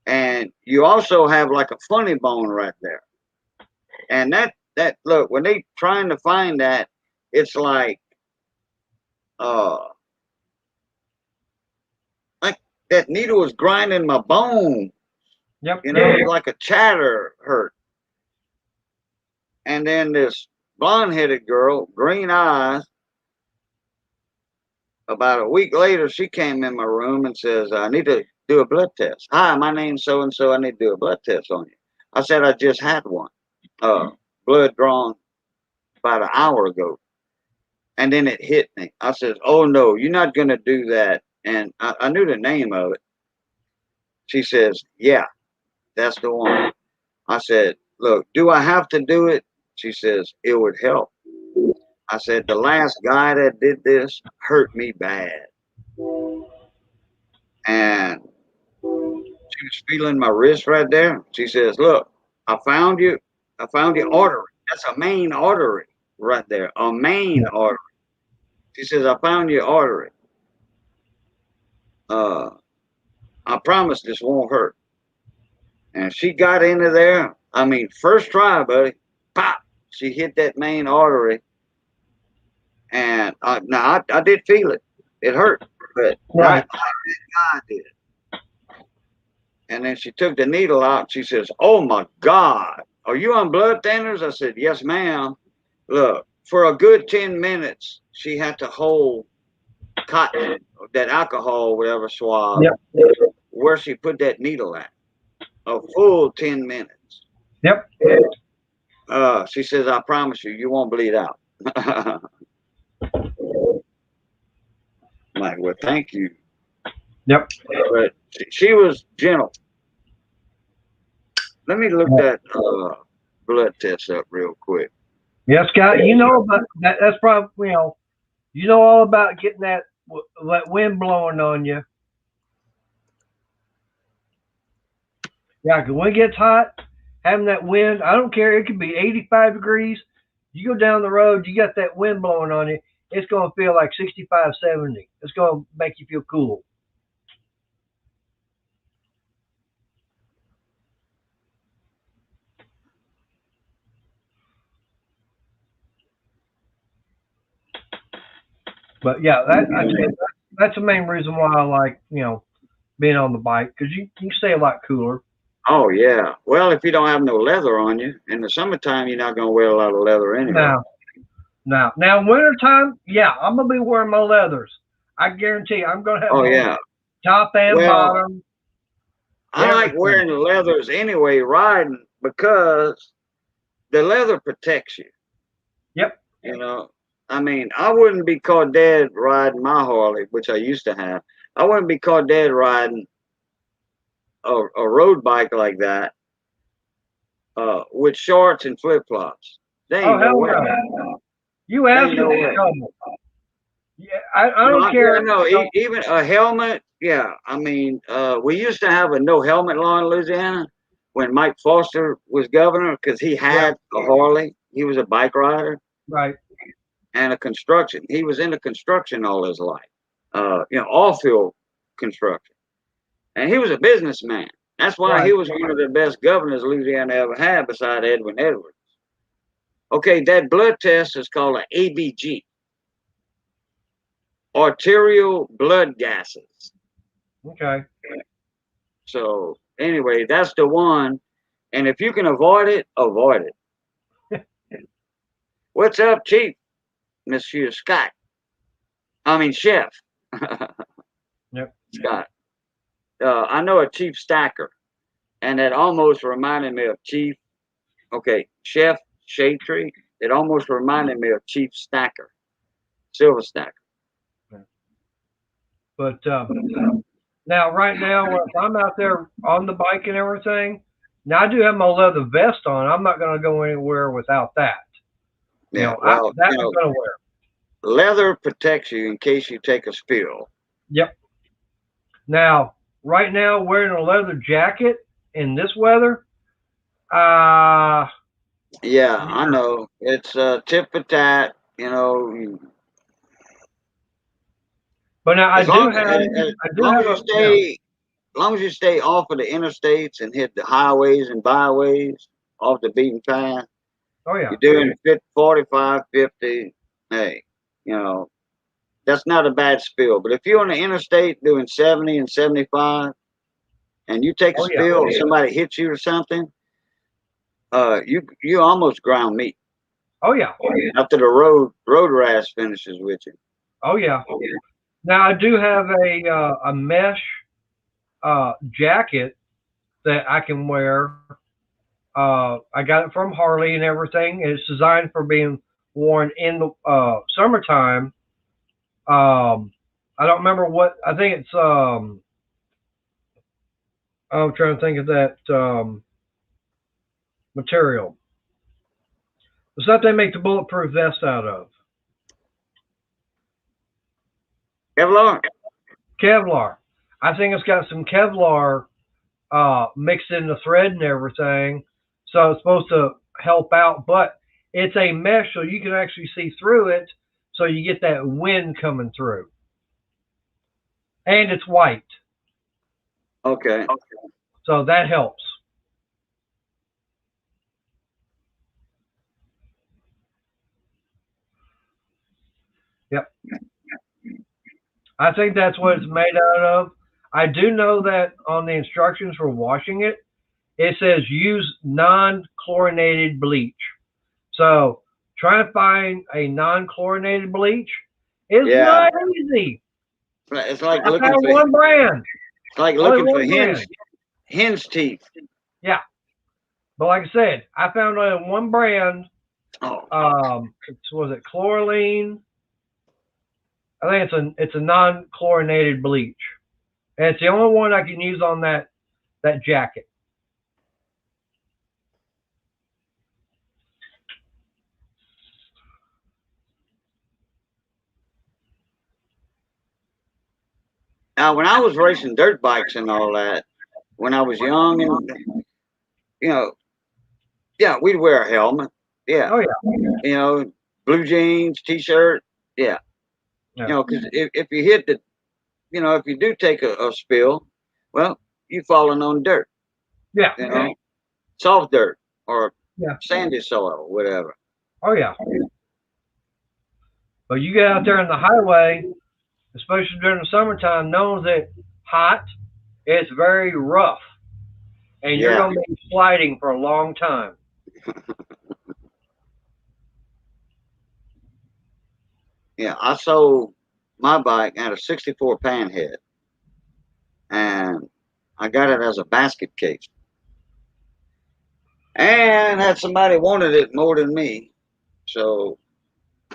And you also have like a funny bone right there. And that look, when they trying to find that, it's like that needle was grinding my bone. Yep. Like a chatter hurt. And then this blonde-headed girl, green eyes, about a week later, she came in my room and says, I need to do a blood test. Hi, my name's so-and-so. I need to do a blood test on you. I said, I just had one. Blood drawn about an hour ago. And then it hit me. I says, "Oh no, you're not gonna do that." And I knew the name of it. She says, "Yeah, that's the one." I said, "Look, do I have to do it?" She says, "It would help." I said, "The last guy that did this hurt me bad." And she was feeling my wrist right there. She says, "Look, I found you. I found your artery. That's a main artery right there. A main artery." She says, "I found your artery. Uh, I promise this won't hurt." And she got into there. I mean, first try, buddy. Pop! She hit that main artery. And now I did feel it. It hurt, but Right. not like that guy did. And then she took the needle out. She says, "Oh my God, are you on blood thinners?" I said, "Yes, ma'am." Look, for a good 10 minutes, she had to hold cotton, that alcohol, whatever swab, Yep. where she put that needle at. A full 10 minutes. Yep. She says, "I promise you, you won't bleed out." I'm like, "Well, thank you." Yep. But she was gentle. Let me look that blood test up real quick. Yeah, Scott, you know about that. That's probably, you know all about getting that wind blowing on you. Yeah, because when it gets hot, having that wind, I don't care. It could be 85 degrees. You go down the road, you got that wind blowing on you. It's going to feel like 65, 70. It's going to make you feel cool. But yeah, that's the main reason why I like, being on the bike, because you can stay a lot cooler. Oh yeah. Well, if you don't have no leather on you in the summertime, you're not gonna wear a lot of leather anyway. Now, wintertime, yeah, I'm gonna be wearing my leathers. I guarantee you, I'm gonna have Oh my yeah. top and Well, bottom. I like everything. wearing the leathers anyway, riding, because the leather protects you. Yep. You know, I mean, I wouldn't be caught dead riding my Harley, which I used to have. I wouldn't be caught dead riding a road bike like that with shorts and flip flops. They ain't Oh no hell way. no! You ask Ain't no me way. trouble. Yeah, I don't No, care. yeah, no, even a helmet. Yeah, I mean, we used to have a no helmet law in Louisiana when Mike Foster was governor, because he had a Harley. He was a bike rider Right. and a construction. He was into construction all his life. Oil field construction, and he was a businessman. That's why Right. he was one of the best governors Louisiana ever had, beside Edwin Edwards. Okay, that blood test is called an ABG, arterial blood gases. Okay. So anyway, that's the one. And if you can avoid it, avoid it. What's up, Chief? Monsieur Scott. I mean, Chef. Yep. Scott. I know a Chief Stacker, and that almost reminded me of Chief. Okay, Chef Shaytree. It almost reminded me of Chief Stacker, Silver Stacker. But now, right now, if I'm out there on the bike and everything, now I do have my leather vest on. I'm not going to go anywhere without that. Yeah, I'm well, going to wear. leather protects you in case you take a spill. Yep. Now, right now, wearing a leather jacket in this weather, yeah, I know. It's tit for tat, But now as long as you stay off of the interstates and hit the highways and byways, off the beaten path, Oh yeah. you're doing 45, 50. Hey, that's not a bad spill. But if you're on the interstate doing 70 and 75, and you take a spill, somebody hits you or something, you almost ground meat. Oh yeah. After the road rash finishes with you. Oh yeah. Now I do have a mesh jacket that I can wear. I got it from Harley and everything. It's designed for being worn in the summertime. I don't remember what. I think it's. I'm trying to think of that material. The stuff they make the bulletproof vest out of. Kevlar. Kevlar. I think it's got some Kevlar mixed in the thread and everything. So it's supposed to help out, but it's a mesh so you can actually see through it, so you get that wind coming through. And it's white. Okay. So that helps. Yep. I think that's what it's made out of. I do know that on the instructions for washing it, it says use non-chlorinated bleach. So trying to find a non-chlorinated bleach is Yeah. not easy. It's like I looking found for one brand. it's like Only looking for one brand. hen's teeth. Yeah. But like I said, I found one brand. Oh. Was it Chlorine? I think it's a non-chlorinated bleach. And it's the only one I can use on that jacket. Now, when I was racing dirt bikes and all that, when I was young, and yeah, we'd wear a helmet. Yeah. Oh yeah. Blue jeans, t-shirt. Yeah. Yeah. Because if you hit if you do take a spill, well, you falling on dirt. Yeah. Soft dirt or Yeah. sandy soil, whatever. Oh yeah. But you get out there on the highway, especially during the summertime, knowing that hot, it's very rough, and you're going to be sliding for a long time. Yeah, I sold my bike at a 64 Panhead, and I got it as a basket case. And had somebody wanted it more than me, so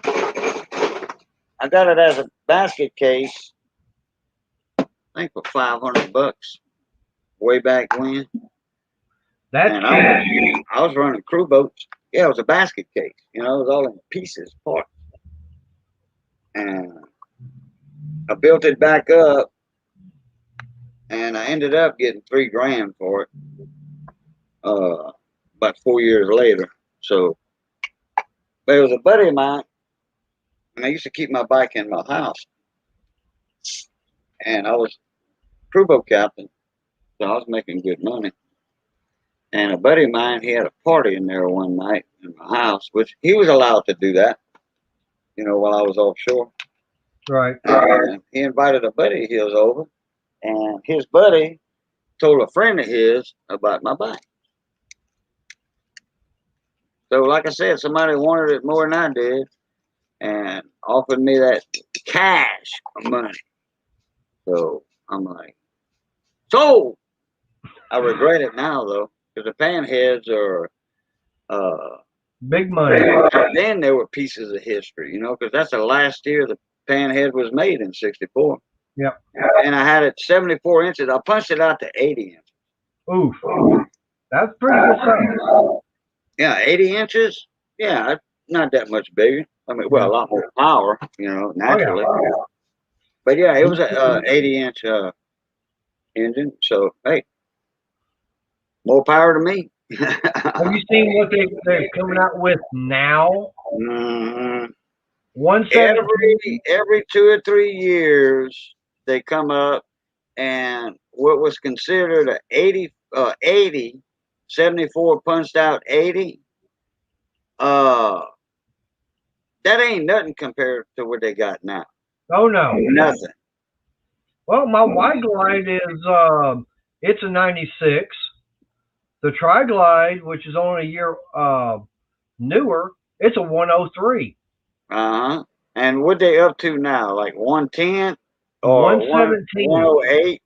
I got it as a basket case. I think for $500 way back when. That's I was running crew boats. Yeah, it was a basket case. It was all in pieces, parts. And I built it back up, and I ended up getting $3,000 for it. About 4 years later. So, but it was a buddy of mine, and I used to keep my bike in my house. And I was crew boat captain, so I was making good money. And a buddy of mine, he had a party in there one night in my house, which he was allowed to do that, while I was offshore. right. And he invited a buddy of his over, and his buddy told a friend of his about my bike. So, like I said, somebody wanted it more than I did and offered me that cash money. So, I'm like, sold! I regret it now, though, because the Panheads are big money. Then there were pieces of history, because that's the last year the Panhead was made in 64. Yep. And I had it 74 inches. I punched it out to 80 inches. Oof. That's pretty good stuff. Yeah, 80 inches. Yeah, not that much bigger. I mean, well, a lot more power, naturally. Oh, yeah. But yeah, it was a 80-inch engine. So hey, more power to me. Have you seen what they're coming out with now? Mm-hmm. 117. Every 2 or 3 years, they come up, and what was considered a 80, 74 punched out 80, that ain't nothing compared to what they got now. Oh no. Nothing. Well, my Wide Glide is it's a 96. The Tri-Glide, which is only a year newer, it's a 103. Uh-huh. And what they up to now? Like 110 or 117. 108?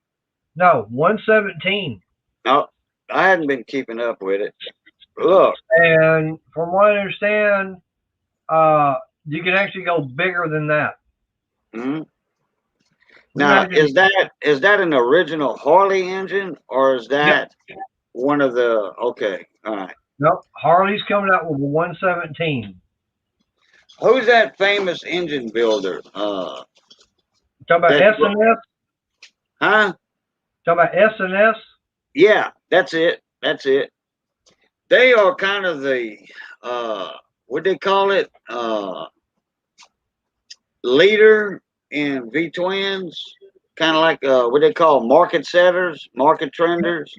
No, 117. No, I hadn't been keeping up with it. Look. And from what I understand, you can actually go bigger than that. Mhm. Now, Imagine, is that an original Harley engine, or is that one of the? Okay, all right. nope, Harley's coming out with a 117. Who's that famous engine builder? Talk about That S and S. huh? Talk about S and S. Yeah, that's it. That's it. They are kind of the what they call it leader in V twins, kind of like what they call market setters, market trenders.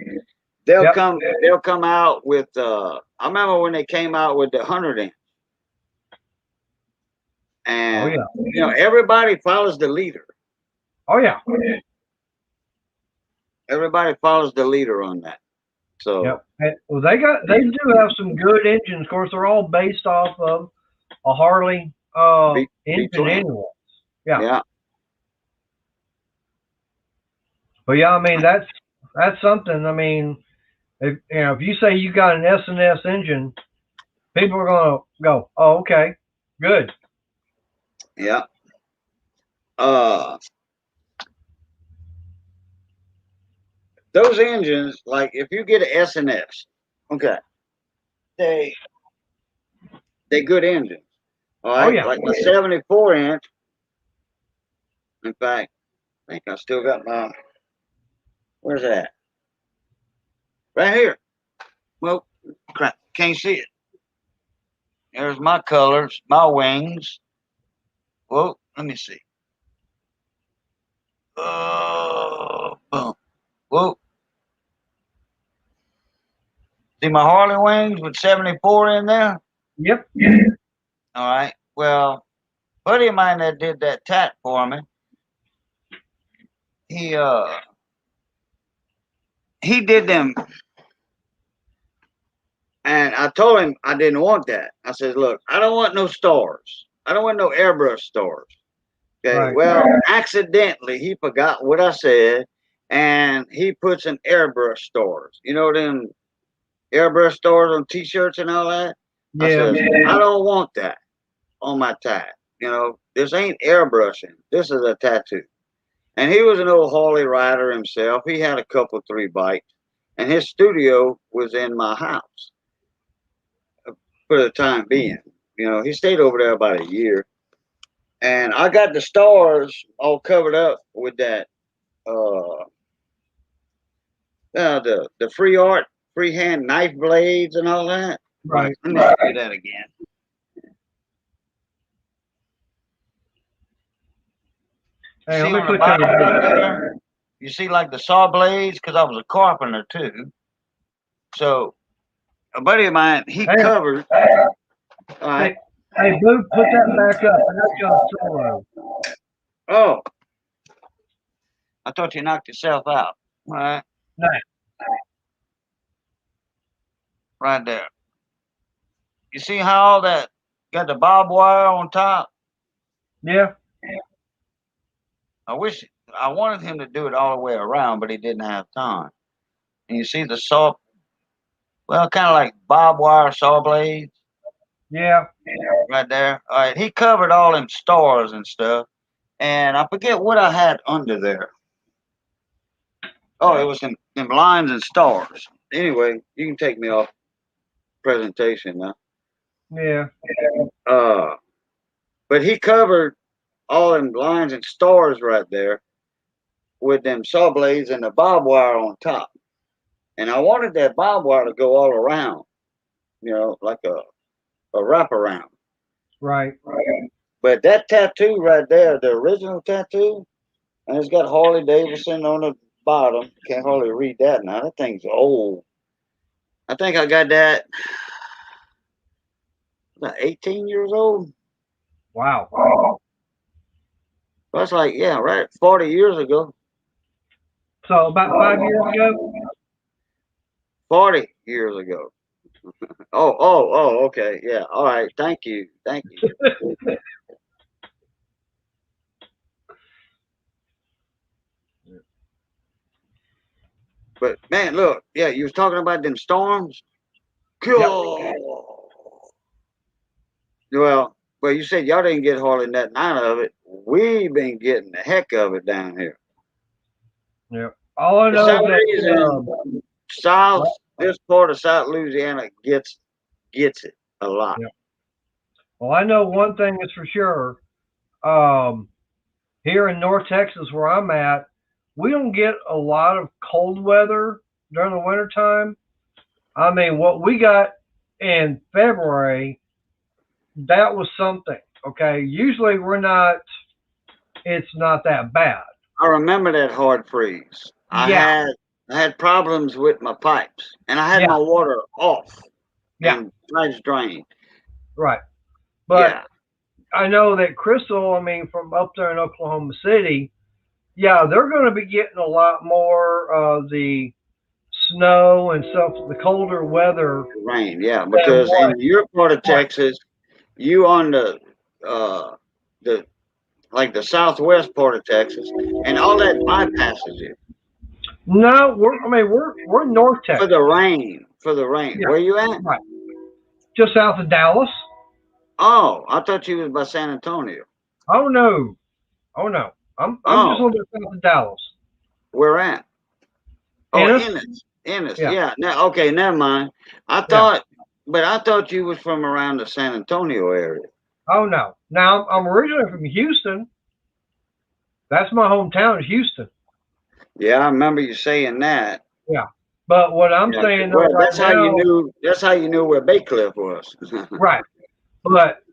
Yep. They'll come out with I remember when they came out with the 100 inch, Oh and yeah. everybody follows the leader. Oh yeah. Everybody follows the leader on that. So Yep. Well, they do have some good engines. Of course, they're all based off of a Harley engine V12. anyway. Yeah. yeah. But yeah, I mean that's something. I mean, if you say you got an S and S engine, people are gonna go, oh okay, good. Yeah. Those engines, like if you get an S&S, okay, they good engines. All Oh right, yeah. like the 74 inch. In fact, I think I still got my. Where's that? Right here. Well, crap, can't see it. There's my colors, my wings. Whoa, let me see. Boom. Whoa. See my Harley wings with 74 in there? Yep. All right. Well, buddy of mine that did that tat for me, he did them, and I told him I didn't want that. I said, look, I don't want no stars. I don't want no airbrush stars. Okay. Right. Well, accidentally he forgot what I said, and he put some airbrush stars. You know them airbrush stars on t-shirts and all that. I Yeah. said, I don't want that on my tie. This ain't airbrushing. This is a tattoo. And he was an old Harley rider himself. He had a couple, 3 bikes, and his studio was in my house for the time being. He stayed over there about a year, and I got the stars all covered up with that the freehand knife blades and all that. Right. Let me do that again. Hey, See let me on the put bottom that in. there, you see like the saw blades, because I was a carpenter too. So a buddy of mine, he Hey. covered. All right. Hey, Boo, put that back up. I got you on solo. Oh, I thought you knocked yourself out. All right. No. Right there. You see how that got the barbed wire on top? Yeah. I wanted him to do it all the way around, but he didn't have time. And you see the saw, well, kind of like barbed wire saw blades Yeah. right there. All right. He covered all them stars and stuff. And I forget what I had under there. Oh, it was them lines and stars. Anyway, you can take me off presentation now. Yeah. But he covered all them lines and stars right there with them saw blades and the barbed wire on top. And I wanted that barbed wire to go all around, like a wraparound. Right. But that tattoo right there, the original tattoo, and it's got Harley Davidson on the bottom. Can't hardly read that now. That thing's old. I think I got that about 18 years old. Wow. That's like, yeah, right, 40 years ago. So about 5 years ago. 40 years ago. Oh, okay. Yeah. All right. Thank you. But man, look, yeah, you was talking about them storms. Cool. Well, Well, you said y'all didn't get hardly nothing out of it. We've been getting the heck of it down here. Yeah. All I For know some is that reason, this part of South Louisiana gets it a lot. Yeah. well, I know one thing is for sure. Here in North Texas, where I'm at, we don't get a lot of cold weather during the wintertime. I mean, what we got in February, that was something. Okay. Usually it's not that bad. I remember that hard freeze. Yeah. I had problems with my pipes, and I had Yeah. my water off Yeah. and pipes drained. Right. But Yeah, I know that Crystal, I mean, from up there in Oklahoma City, yeah, they're going to be getting a lot more of the snow and stuff, the colder weather. rain. Yeah, because what? in your part of What? Texas, you on the like the southwest part of Texas, and all that bypasses you No, we're North for Texas. the rain. For the rain. Yeah. Where you at? Right. Just south of Dallas. Oh, I thought you was by San Antonio. Oh no. Oh no. I'm just a little bit south of Dallas. Where at? Oh, Ennis? Ennis. Yeah. Yeah. Now, okay, never mind. I thought you was from around the San Antonio area. Oh no. Now I'm originally from Houston. That's my hometown, is Houston. Yeah, I remember you saying that. Yeah. But what I'm Yeah, saying well, right that's how now, you knew. That's how you knew where Bay Cliff was. right. But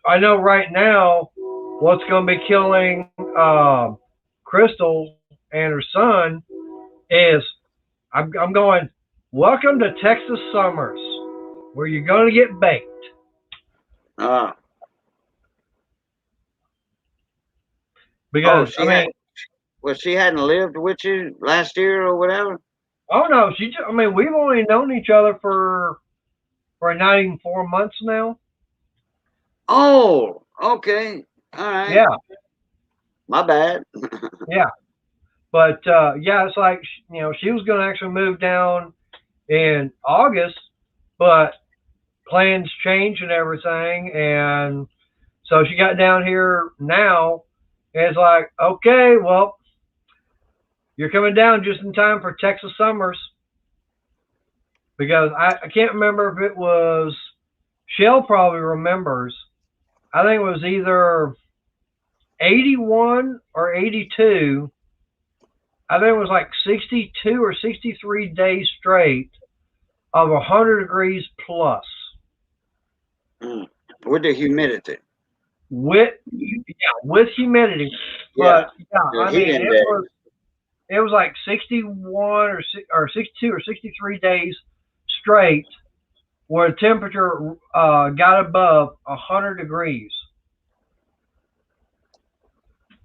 I know right now what's going to be killing Crystal and her son is I'm going, welcome to Texas summers where you're going to get baked. Because, She hadn't lived with you last year or whatever? Oh, no. We've only known each other for not even 4 months now. Oh, okay. All right. Yeah. My bad. Yeah. But, yeah, it's like, she was going to actually move down in August, but plans changed and everything. And so she got down here now. And it's like, okay, well, you're coming down just in time for Texas summers. Because I can't remember if it was, Shell probably remembers. I think it was either 81 or 82. I think it was like 62 or 63 days straight of 100 degrees plus. With the humidity. With humidity. Yeah. But it was like 61 or 62 or 63 days straight where the temperature got above 100 degrees.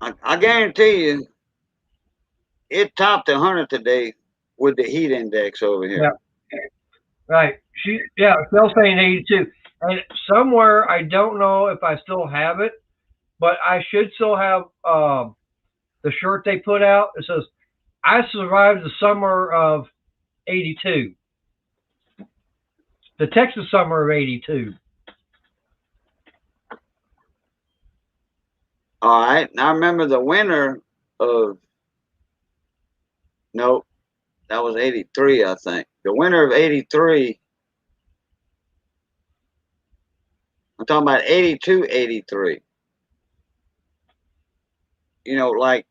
I guarantee you, it topped 100 today with the heat index over here. Yeah. Right. Still saying 82. And somewhere, I don't know if I still have it, but I should still have the shirt they put out. It says, I survived the summer of 82. The Texas summer of 82. All right. Now I remember the winter of, no, that was 83, I think. The winter of 83. I'm talking about 82, 83. Like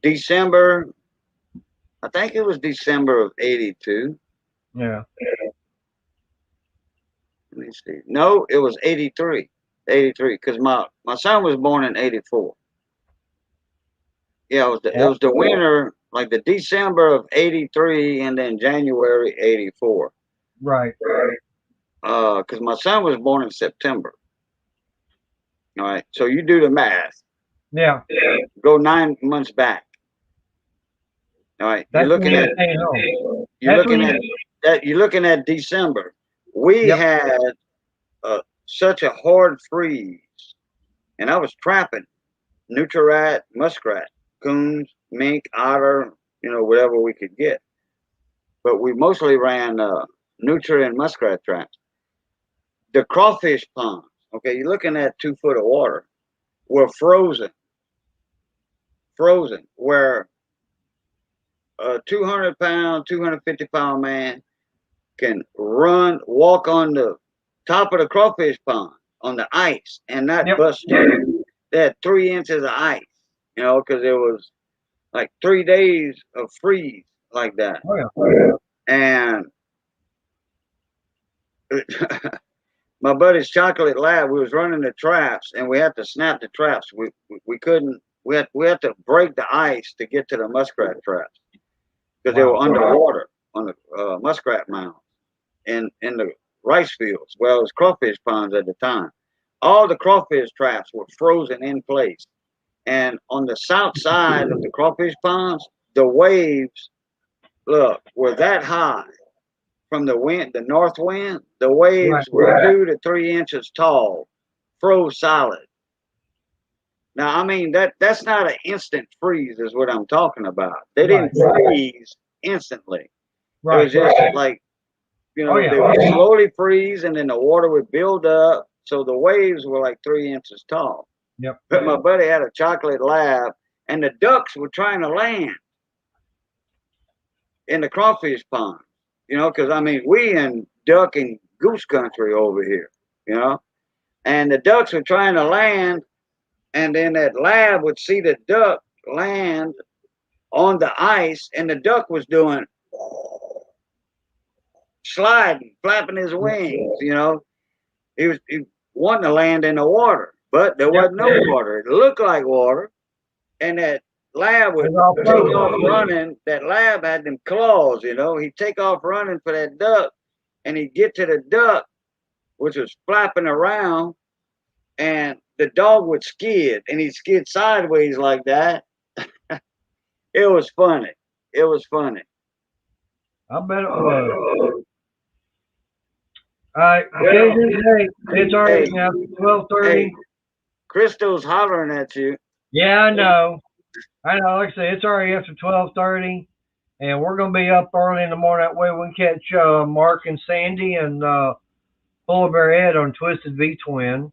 December. I think it was December of 82. Yeah. Let me see. No, it was 83. 83, because my son was born in 84. Yeah, it was the winter, like the December of 83 and then January 84. Right. Because my son was born in September. All right, so you do the math. Yeah. Go 9 months back. All right, you're looking at December. We had such a hard freeze, and I was trapping nutria, muskrat, coons, mink, otter, whatever we could get. But we mostly ran nutria and muskrat traps. The crawfish ponds Okay, you're looking at 2 foot of water. Were frozen. Frozen. Where a 200-pound, 250-pound man can walk on the top of the crawfish pond on the ice and not Yep. bust through. They had 3 inches of ice, you know, because it was like 3 days of freeze like that. Oh yeah. And my buddy's chocolate lab, we was running the traps and we had to snap the traps. We couldn't, we had to break the ice to get to the muskrat traps because they were underwater on the muskrat mound in the rice fields. Well, it was crawfish ponds at the time. All the crawfish traps were frozen in place. And on the south side of the crawfish ponds, the waves, look, were that high from the wind, the north wind. The waves were 2 to 3 inches tall, froze solid. Now, I mean, that's not an instant freeze is what I'm talking about. They didn't freeze instantly. Right. It was just like, you know, they would slowly freeze and then the water would build up. So the waves were like 3 inches tall. Yep. But my buddy had a chocolate lab and the ducks were trying to land in the crawfish pond, you know, because I mean, we in duck and goose country over here, you know, and the ducks were trying to land. And then that lab would see the duck land on the ice and the duck was doing sliding, flapping his wings, you know. He wanting to land in the water, but there wasn't no water. It looked like water. And that lab would take off running. That lab had them claws, you know. He'd take off running for that duck and he'd get to the duck, which was flapping around, and the dog would skid and he'd skid sideways like that. It was funny. It was funny. I bet it was. All right, hey, it's already now 12:30. Hey, Crystal's hollering at you. Yeah, I know. Like I said, it's already after 12:30, and we're gonna be up early in the morning. That way we can catch Mark and Sandy and Polar Bear Ed on Twisted V Twin.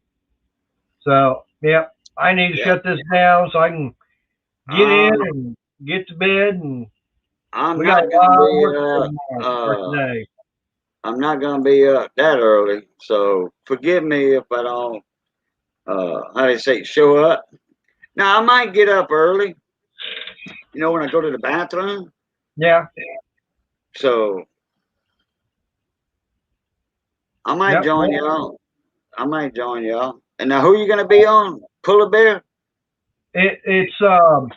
So yeah, I need to shut this down so I can get in and get to bed, and we got a lot of work for today. I'm not gonna be up that early, so forgive me if I don't how they say, show up. Now I might get up early, you know, when I go to the bathroom. Yeah. So I might join y'all. I might join y'all. And now who are you gonna be on? Polar Bear? It's of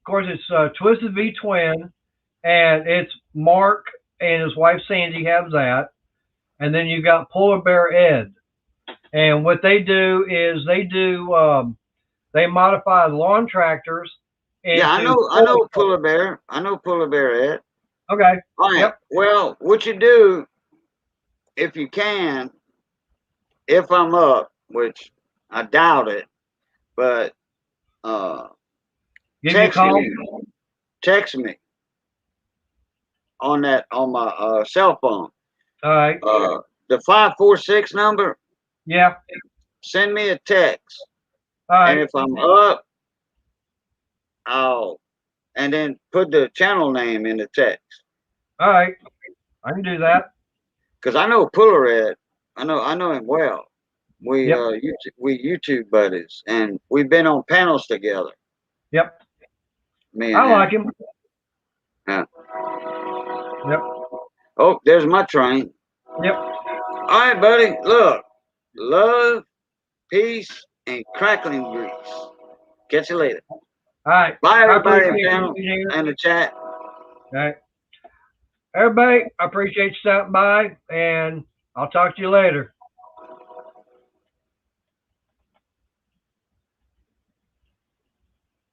course it's Twisted V Twin, and it's Mark and his wife Sandy have that, and then you got Polar Bear Ed, and what they do is they modify lawn tractors. Yeah, I know Polar Bear. I know Polar Bear Ed. Okay. All right. Yep. Well, what you do, if you can, if I'm up, which I doubt it, but text me on my cell phone. All right. The 546 number. Yeah. Send me a text. All right. And if I'm up, and then put the channel name in the text. All right. I can do that. Because I know Polar Ed. I know him well. We YouTube buddies, and we've been on panels together. Yep. I like him. Yeah. Yep. Oh, there's my train. Yep. All right, buddy. Look, love, peace, and crackling grease. Catch you later. All right. Bye, everybody in the chat. All right. Everybody, I appreciate you stopping by, and I'll talk to you later.